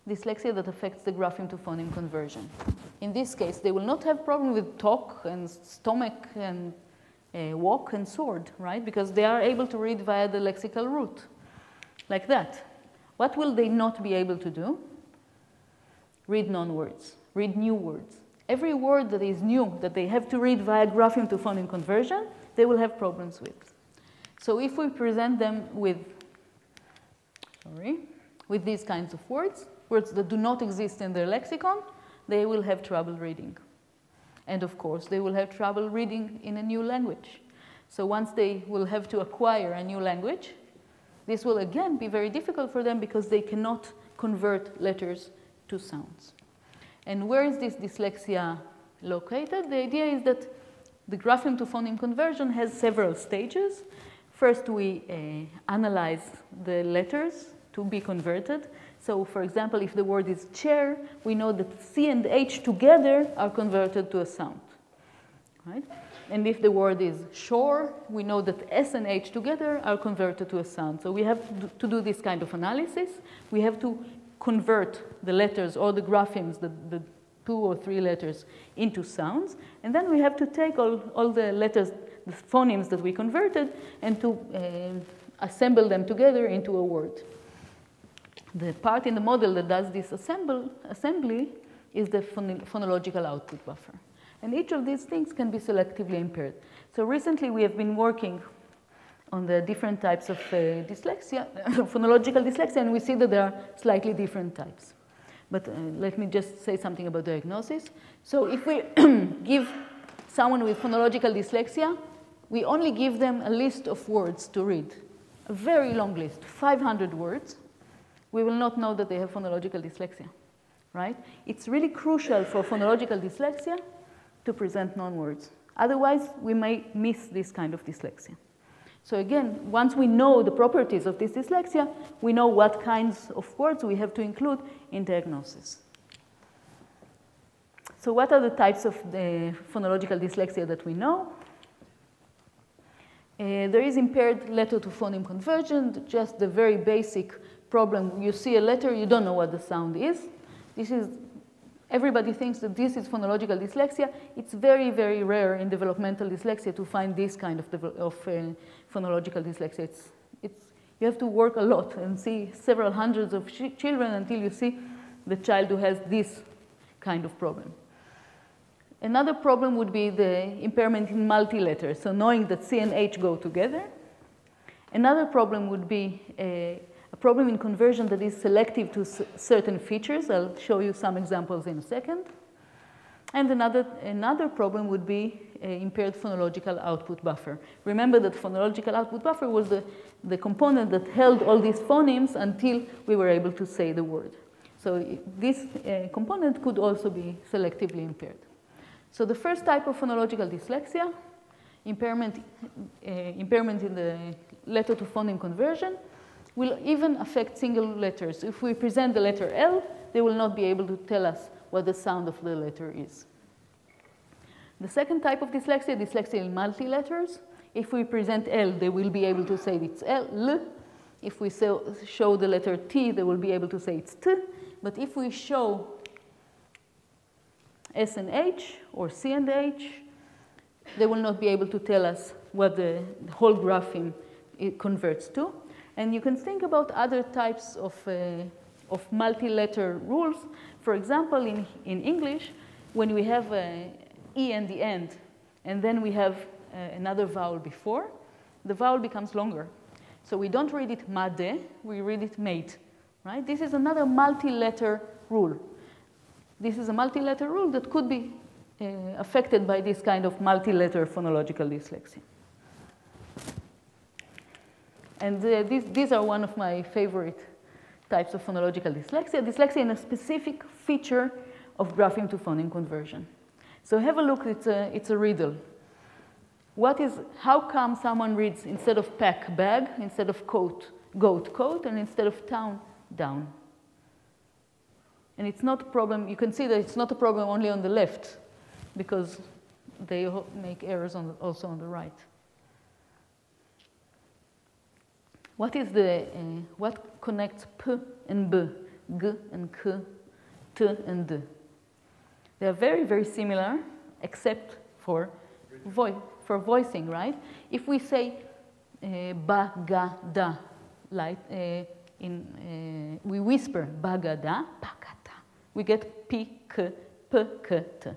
Dyslexia that affects the grapheme to phoneme conversion. In this case, they will not have problem with talk and stomach and walk and sword, right? Because they are able to read via the lexical route, like that. What will they not be able to do? Read non-words, read new words. Every word that is new, that they have to read via grapheme to phoneme conversion, they will have problems with. So if we present them with these kinds of words that do not exist in their lexicon, they will have trouble reading. And of course, they will have trouble reading in a new language. So once they will have to acquire a new language, this will again be very difficult for them because they cannot convert letters to sounds. And where is this dyslexia located? The idea is that the grapheme to phoneme conversion has several stages. First, we analyze the letters to be converted. So, for example, if the word is chair, we know that C and H together are converted to a sound, right? And if the word is shore, we know that S and H together are converted to a sound. So we have to do this kind of analysis. We have to convert the letters or the graphemes, the 2 or 3 letters, into sounds. And then we have to take all the letters, the phonemes that we converted, and to assemble them together into a word. The part in the model that does this assembly is the phonological output buffer. And each of these things can be selectively impaired. So recently we have been working on the different types of dyslexia, phonological dyslexia, and we see that there are slightly different types. But let me just say something about diagnosis. So if we give someone with phonological dyslexia, we only give them a list of words to read, a very long list, 500 words. We will not know that they have phonological dyslexia, right? It's really crucial for phonological dyslexia to present non-words. Otherwise, we may miss this kind of dyslexia. So again, once we know the properties of this dyslexia, we know what kinds of words we have to include in diagnosis. So what are the types of the phonological dyslexia that we know? There is impaired letter to phoneme conversion, just the very basic problem. You see a letter, you don't know what the sound is. Everybody thinks that this is phonological dyslexia. It's very, very rare in developmental dyslexia to find this kind of phonological dyslexia. You have to work a lot and see several hundreds of children until you see the child who has this kind of problem. Another problem would be the impairment in multi-letters, so knowing that C and H go together. Another problem would be a problem in conversion that is selective to certain features. I'll show you some examples in a second. And another problem would be impaired phonological output buffer. Remember that phonological output buffer was the component that held all these phonemes until we were able to say the word. So this component could also be selectively impaired. So the first type of phonological dyslexia, impairment in the letter to phoneme conversion, will even affect single letters. If we present the letter L, they will not be able to tell us what the sound of the letter is. The second type of dyslexia, dyslexia in multi-letters. If we present L, they will be able to say it's L. If we show the letter T, they will be able to say it's T. But if we show S and H or C and H, they will not be able to tell us what the whole grapheme it converts to. And you can think about other types of multi-letter rules. For example, in English, when we have E in the end, and then we have another vowel before, the vowel becomes longer. So we don't read it made, we read it mate, right? This is another multi-letter rule. This is a multi-letter rule that could be affected by this kind of multi-letter phonological dyslexia. And these are one of my favorite types of phonological dyslexia. Dyslexia in a specific feature of grapheme to phoneme conversion. So have a look, it's a riddle. How come someone reads instead of pack, bag, instead of coat, goat, coat, and instead of town, down? And it's not a problem, you can see that it's not a problem only on the left, because they make errors also on the right. What connects P and B, G and K, T and D? They are very, very similar, except for voicing, right? If we say ba, ga, da, like we whisper ba, ga, da, pa, ga, da. We get P, K, P, K, T,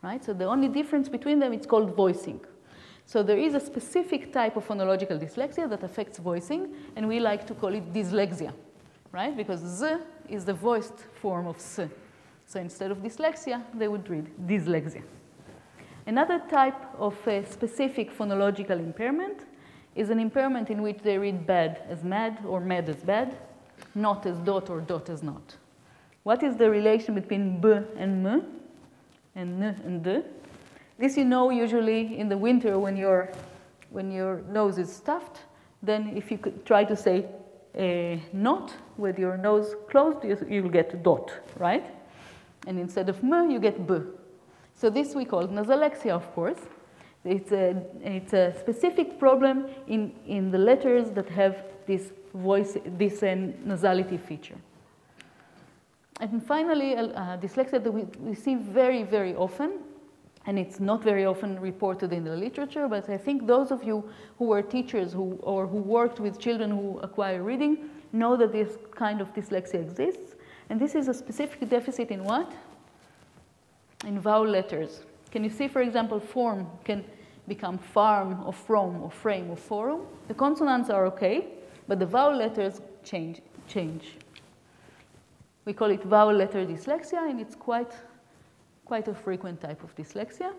right? So the only difference between them is called voicing. So there is a specific type of phonological dyslexia that affects voicing, and we like to call it dyslexia, right? Because Z is the voiced form of S. So instead of dyslexia, they would read dyslexia. Another type of specific phonological impairment is an impairment in which they read bad as mad or mad as bad, not as dot or dot as not. What is the relation between B and M and N and D? This you know usually in the winter when your nose is stuffed. Then if you could try to say not with your nose closed, you'll get dot, right? And instead of M, you get B. So this we call nasalexia, of course. It's a specific problem in the letters that have this nasality feature. And finally, dyslexia that we see very, very often, and it's not very often reported in the literature, but I think those of you who were teachers or who worked with children who acquire reading know that this kind of dyslexia exists. And this is a specific deficit in what? In vowel letters. Can you see, for example, form can become farm or from or frame or forum? The consonants are okay, but the vowel letters change. We call it vowel letter dyslexia, and it's quite a frequent type of dyslexia.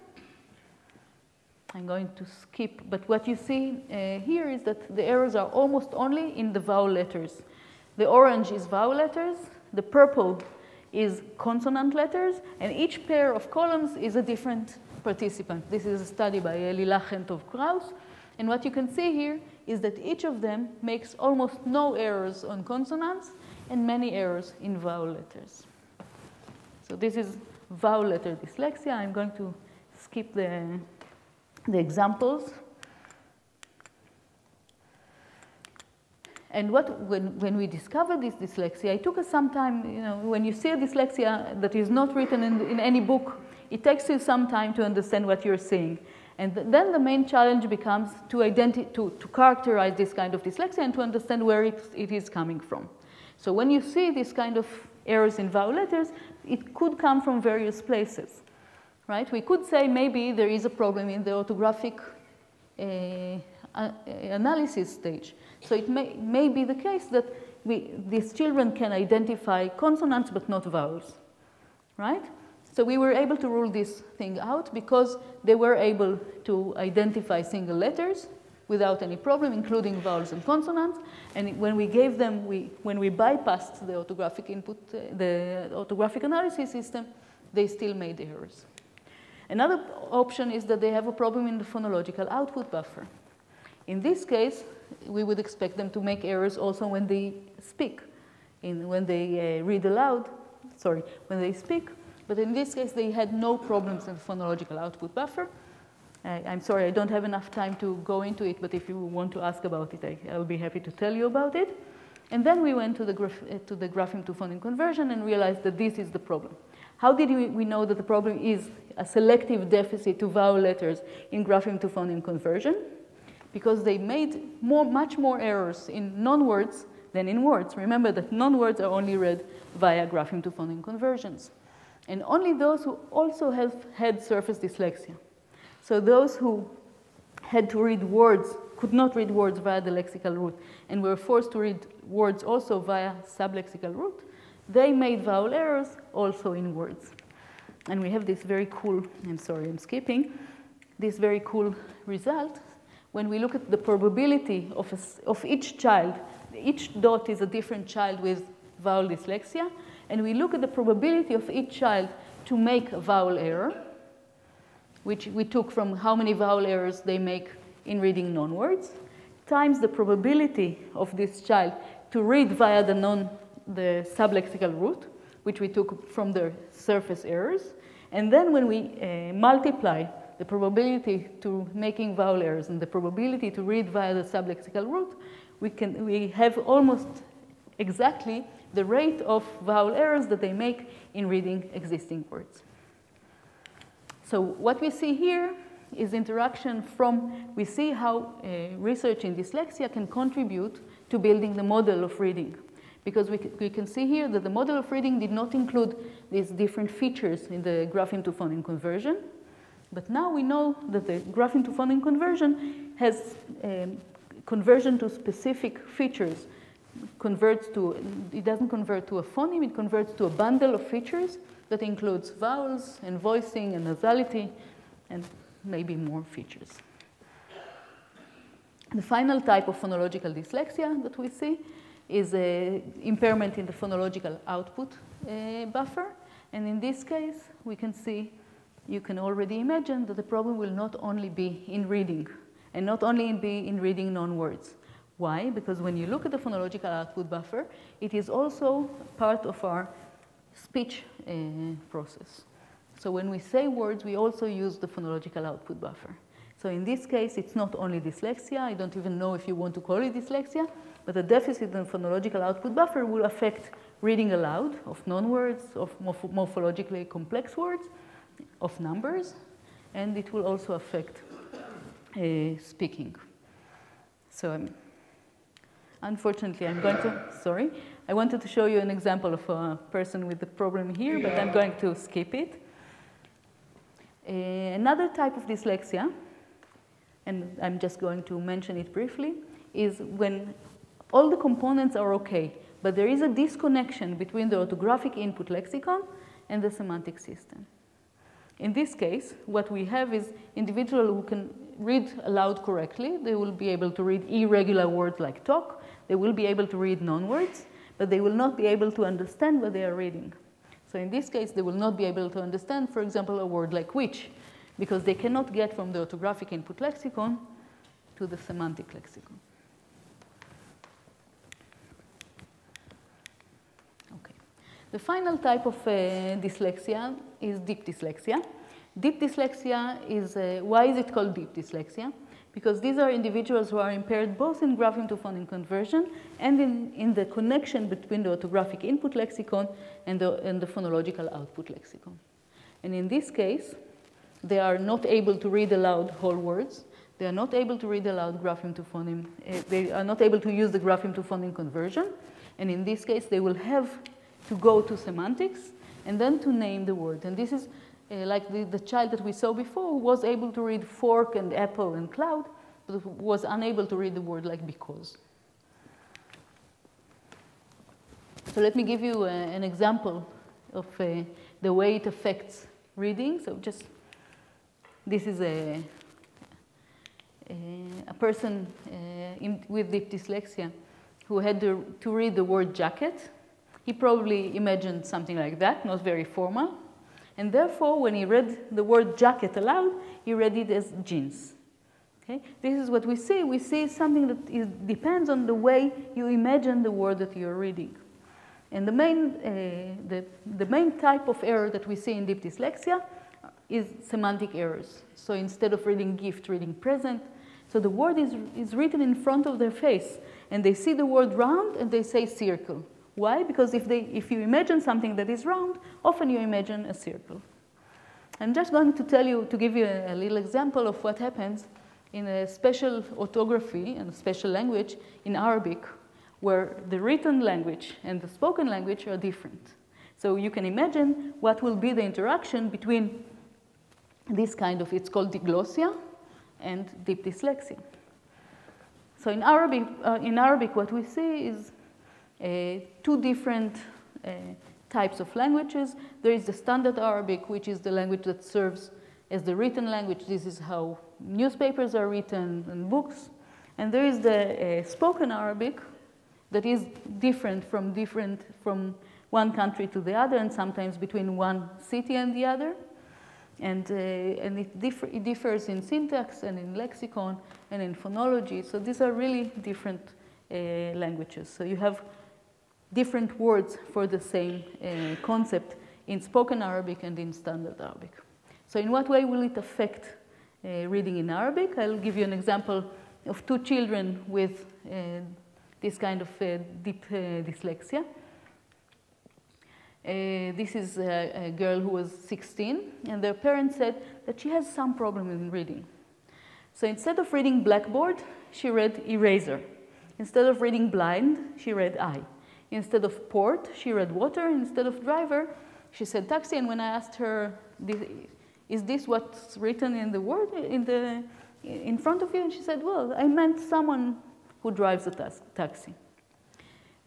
I'm going to skip, but what you see here is that the errors are almost only in the vowel letters. The orange is vowel letters, the purple is consonant letters, and each pair of columns is a different participant. This is a study by Lilach Hentov-Kraus, and what you can see here is that each of them makes almost no errors on consonants and many errors in vowel letters. So this is vowel letter dyslexia. I'm going to skip the examples. And when we discovered this dyslexia, it took us some time. When you see a dyslexia that is not written in any book, it takes you some time to understand what you're seeing. And then the main challenge becomes to characterize this kind of dyslexia and to understand where it is coming from. So when you see this kind of errors in vowel letters, it could come from various places, right? We could say maybe there is a problem in the orthographic analysis stage. So it may be the case that these children can identify consonants but not vowels, right? So we were able to rule this thing out because they were able to identify single letters without any problem, including vowels and consonants. And when we gave them, when we bypassed the orthographic input, the orthographic analysis system, they still made errors. Another option is that they have a problem in the phonological output buffer. In this case, we would expect them to make errors also when they speak, when they read aloud, when they speak. But in this case, they had no problems in the phonological output buffer. I'm sorry, I don't have enough time to go into it, but if you want to ask about it, I'll be happy to tell you about it. And then we went to the grapheme to phoneme conversion and realized that this is the problem. How did we know that the problem is a selective deficit to vowel letters in grapheme to phoneme conversion? Because they made much more errors in non-words than in words. Remember that non-words are only read via grapheme to phoneme conversions. And only those who also have had surface dyslexia. So those who had to read words, could not read words via the lexical route, and were forced to read words also via sublexical route, they made vowel errors also in words. And we have this very cool, I'm sorry, I'm skipping, this very cool result. When we look at the probability of each child, each dot is a different child with vowel dyslexia, and we look at the probability of each child to make a vowel error, which we took from how many vowel errors they make in reading non-words, times the probability of this child to read via the sublexical route, which we took from their surface errors. And then when we multiply the probability to making vowel errors and the probability to read via the sublexical route, we have almost exactly the rate of vowel errors that they make in reading existing words. So what we see here is interaction we see how research in dyslexia can contribute to building the model of reading. Because we can see here that the model of reading did not include these different features in the grapheme to phoneme conversion. But now we know that the grapheme to phoneme conversion has conversion to specific features. It doesn't convert to a phoneme, it converts to a bundle of features that includes vowels and voicing and nasality and maybe more features. The final type of phonological dyslexia that we see is impairment in the phonological output buffer. And in this case, we can see, you can already imagine that the problem will not only be in reading, and not only be in reading non-words. Why? Because when you look at the phonological output buffer, it is also part of our speech process. So when we say words, we also use the phonological output buffer. So in this case, it's not only dyslexia. I don't even know if you want to call it dyslexia, but a deficit in phonological output buffer will affect reading aloud of non-words, of morphologically complex words, of numbers, and it will also affect speaking. So unfortunately, I wanted to show you an example of a person with the problem here, but I'm going to skip it. Another type of dyslexia, and I'm just going to mention it briefly, is when all the components are okay, but there is a disconnection between the orthographic input lexicon and the semantic system. In this case, what we have is individuals who can read aloud correctly. They will be able to read irregular words like talk. They will be able to read non-words, but they will not be able to understand what they are reading. So in this case, they will not be able to understand, for example, a word like which, because they cannot get from the orthographic input lexicon to the semantic lexicon. Okay. The final type of dyslexia is deep dyslexia. Deep dyslexia is, why is it called deep dyslexia? Because these are individuals who are impaired both in grapheme to phoneme conversion and in the connection between the orthographic input lexicon and the phonological output lexicon. And in this case, they are not able to read aloud whole words. They are not able to read aloud grapheme to phoneme. They are not able to use the grapheme to phoneme conversion. And in this case, they will have to go to semantics and then to name the word. And this is like the child that we saw before, who was able to read fork and apple and cloud, but was unable to read the word like because. So let me give you an example of the the way it affects reading. So just, this is a person with deep dyslexia who had to read the word jacket. He probably imagined something like that, not very formal. And therefore, when he read the word jacket aloud, he read it as jeans. Okay? This is what we see. We see something that depends on the way you imagine the word that you're reading. And the main type of error that we see in deep dyslexia is semantic errors. So instead of reading gift, reading present. So the word is written in front of their face. And they see the word round and they say circle. Why? Because if you imagine something that is round, often you imagine a circle. I'm just going to give you a little example of what happens in a special orthography and a special language in Arabic, where the written language and the spoken language are different. So you can imagine what will be the interaction between this kind of, it's called diglossia, and deep dyslexia. So in Arabic, what we see is two different types of languages. There is the standard Arabic, which is the language that serves as the written language. This is how newspapers are written and books. And there is the spoken Arabic that is different from one country to the other, and sometimes between one city and the other. And it differs in syntax and in lexicon and in phonology. So these are really different languages. So you have different words for the same concept in spoken Arabic and in standard Arabic. So in what way will it affect reading in Arabic? I'll give you an example of two children with this kind of deep dyslexia. This is a girl who was 16, and their parents said that she has some problem in reading. So instead of reading blackboard, she read eraser. Instead of reading blind, she read eye. Instead of port, she read water. Instead of driver, she said taxi. And when I asked her, is this what's written in the word in front of you? And she said, well, I meant someone who drives a taxi.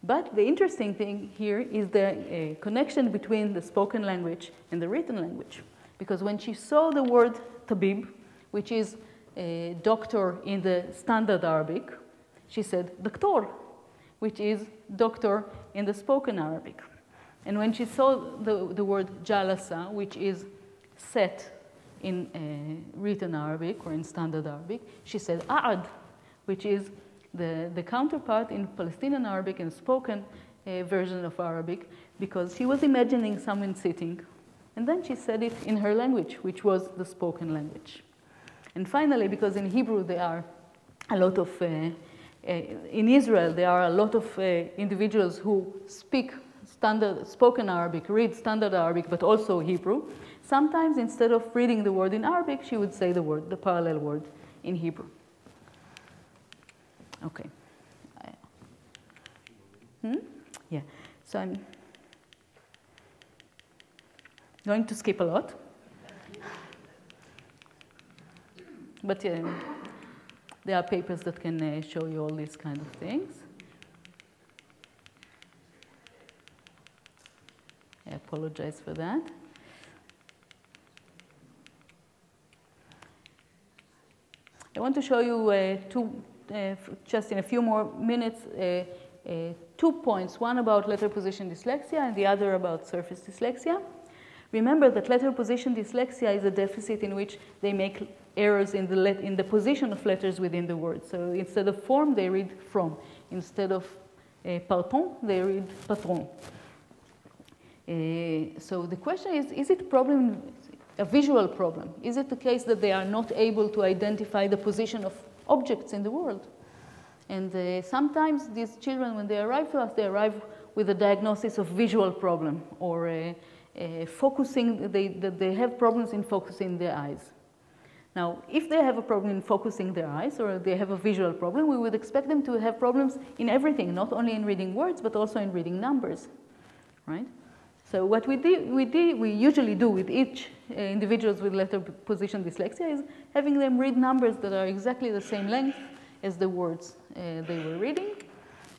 But the interesting thing here is the connection between the spoken language and the written language. Because when she saw the word tabib, which is a doctor in the standard Arabic, she said doctor, which is doctor in the spoken Arabic. And when she saw the word jalasa, which is set in written Arabic or in standard Arabic, she said a'ad, which is the counterpart in Palestinian Arabic and spoken version of Arabic, because she was imagining someone sitting. And then she said it in her language, which was the spoken language. And finally, because in Hebrew there are a lot of, in Israel there are a lot of individuals who speak standard spoken Arabic, read standard Arabic, but also Hebrew. Sometimes instead of reading the word in Arabic, she would say the parallel word in Hebrew. Okay. Yeah. So I'm going to skip a lot. But there are papers that can show you all these kind of things. I apologize for that. I want to show you just in a few more minutes, 2 points, one about letter position dyslexia and the other about surface dyslexia. Remember that letter position dyslexia is a deficit in which they make errors in the position of letters within the word. So instead of form, they read from. Instead of parton, they read patron. So the question is it a visual problem? Is it the case that they are not able to identify the position of objects in the world? And sometimes these children, when they arrive to us, they arrive with a diagnosis of visual problem or focusing, they have problems in focusing their eyes. Now, if they have a problem in focusing their eyes or they have a visual problem, we would expect them to have problems in everything, not only in reading words, but also in reading numbers, right? So what we usually do with each individuals with letter position dyslexia is having them read numbers that are exactly the same length as the words they were reading.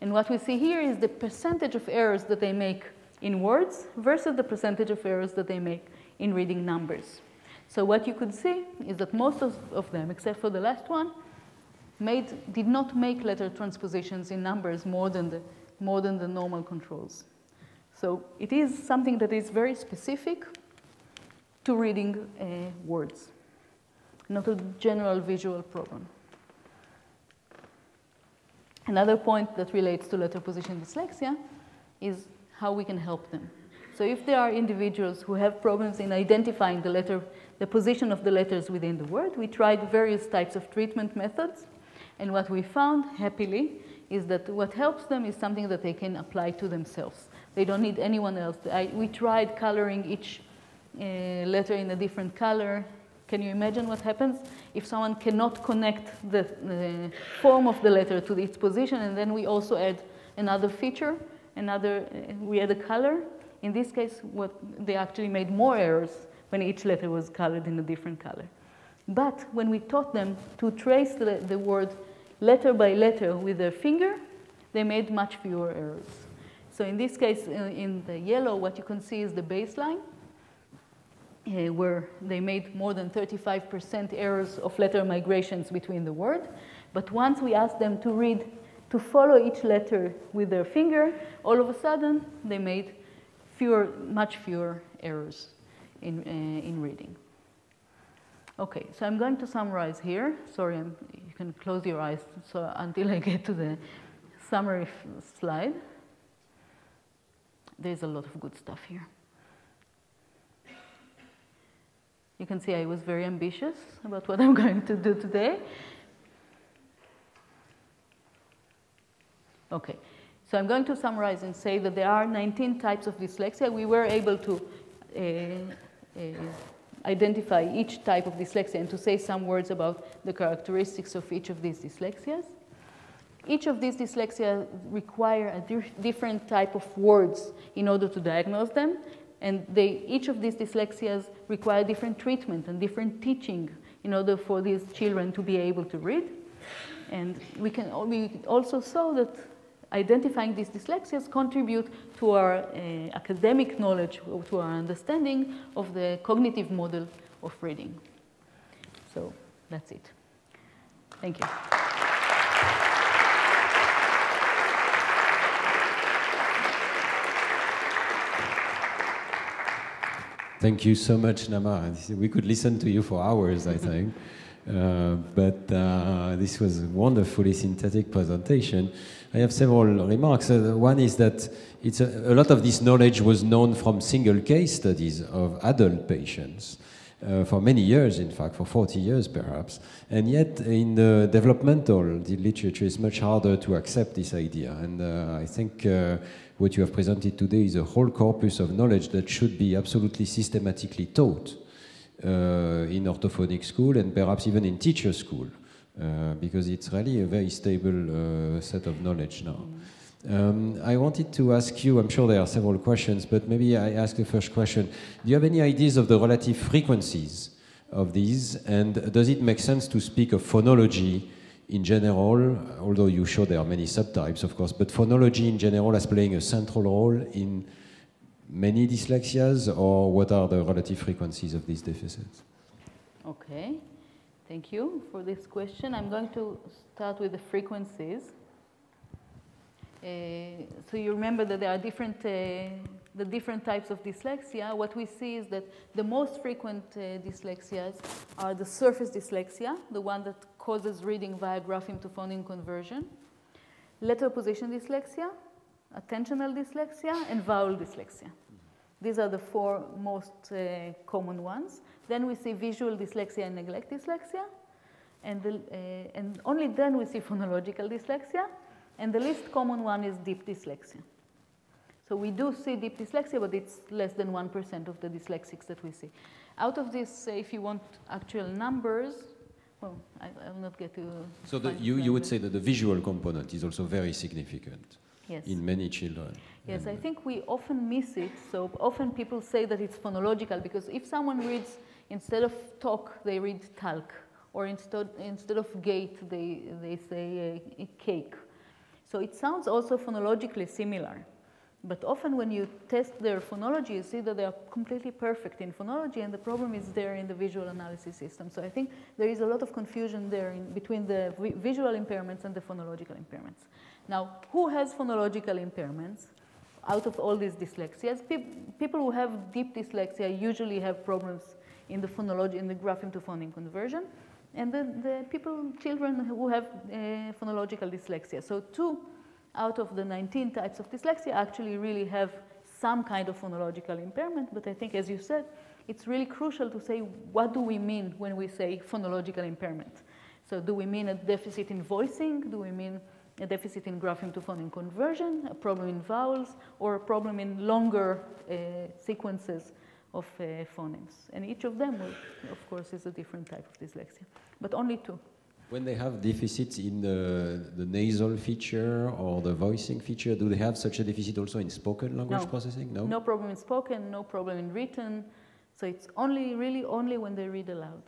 And what we see here is the percentage of errors that they make in words versus the percentage of errors that they make in reading numbers. So what you could see is that most of them, except for the last one, did not make letter transpositions in numbers more than the normal controls. So it is something that is very specific to reading words, not a general visual problem. Another point that relates to letter position dyslexia is how we can help them. So if there are individuals who have problems in identifying the position of the letters within the word, we tried various types of treatment methods. And what we found, happily, is that what helps them is something that they can apply to themselves. They don't need anyone else. We tried coloring each letter in a different color. Can you imagine what happens if someone cannot connect the form of the letter to its position, and then we also add another feature, we add a color? In this case, they actually made more errors when each letter was colored in a different color. But when we taught them to trace the word letter by letter with their finger, they made much fewer errors. So in this case, in the yellow, what you can see is the baseline, where they made more than 35% errors of letter migrations between the word. But once we asked them to follow each letter with their finger, all of a sudden, they made much fewer errors in reading. Okay, so I'm going to summarize here. Sorry, you can close your eyes until I get to the summary slide. There's a lot of good stuff here. You can see I was very ambitious about what I'm going to do today. Okay, so I'm going to summarize and say that there are 19 types of dyslexia. We were able to identify each type of dyslexia and to say some words about the characteristics of each of these dyslexias. Each of these dyslexia require a different type of words in order to diagnose them, and each of these dyslexias require different treatment and different teaching in order for these children to be able to read. And we also saw that identifying these dyslexias contribute to our academic knowledge, to our understanding of the cognitive model of reading. So that's it. Thank you.
Thank you so much, Naama. We could listen to you for hours, I think. But this was a wonderfully synthetic presentation. I have several remarks. One is that a lot of this knowledge was known from single case studies of adult patients for many years, in fact, for 40 years perhaps. And yet in the developmental literature, it's much harder to accept this idea. And I think what you have presented today is a whole corpus of knowledge that should be absolutely systematically taught in orthophonic school and perhaps even in teacher school, because it's really a very stable set of knowledge now. I wanted to ask you, I'm sure there are several questions, but maybe I ask the first question. Do you have any ideas of the relative frequencies of these, and does it make sense to speak of phonology in general, although you show there are many subtypes, of course, but phonology in general as playing a central role in many dyslexias, or what are the relative frequencies of these deficits?
Okay, thank you for this question. I'm going to start with the frequencies. So you remember that there are the different types of dyslexia. What we see is that the most frequent dyslexias are the surface dyslexia, the one that causes reading via grapheme to phoneme conversion, letter position dyslexia, attentional dyslexia, and vowel dyslexia. These are the four most common ones. Then we see visual dyslexia and neglect dyslexia, and only then we see phonological dyslexia, and the least common one is deep dyslexia. So we do see deep dyslexia, but it's less than 1% of the dyslexics that we see. Out of this, if you want actual numbers, well, I will not get to...
So you would say that the visual component is also very significant.
Yes.
In many children.
Yes, I think we often miss it. So often people say that it's phonological, because if someone reads, instead of talk, they read talk, or instead of gate, they say cake. So it sounds also phonologically similar. But often when you test their phonology, you see that they are completely perfect in phonology, and the problem is there in the visual analysis system. So I think there is a lot of confusion there between the visual impairments and the phonological impairments. Now, who has phonological impairments? Out of all these dyslexias, people who have deep dyslexia usually have problems in the phonology, in the grapheme to phoneme conversion, and the children who have phonological dyslexia. So 2 out of the 19 types of dyslexia actually really have some kind of phonological impairment, but I think, as you said, it's really crucial to say, what do we mean when we say phonological impairment? So do we mean a deficit in voicing? Do we mean a deficit in grapheme to phoneme conversion, a problem in vowels, or a problem in longer sequences of phonemes? And each of them, will, of course, is a different type of dyslexia, but only 2.
When they have deficits in the nasal feature or the voicing feature, do they have such a deficit also in spoken language processing? No?
No problem in spoken, no problem in written. So it's only, really only when they read aloud.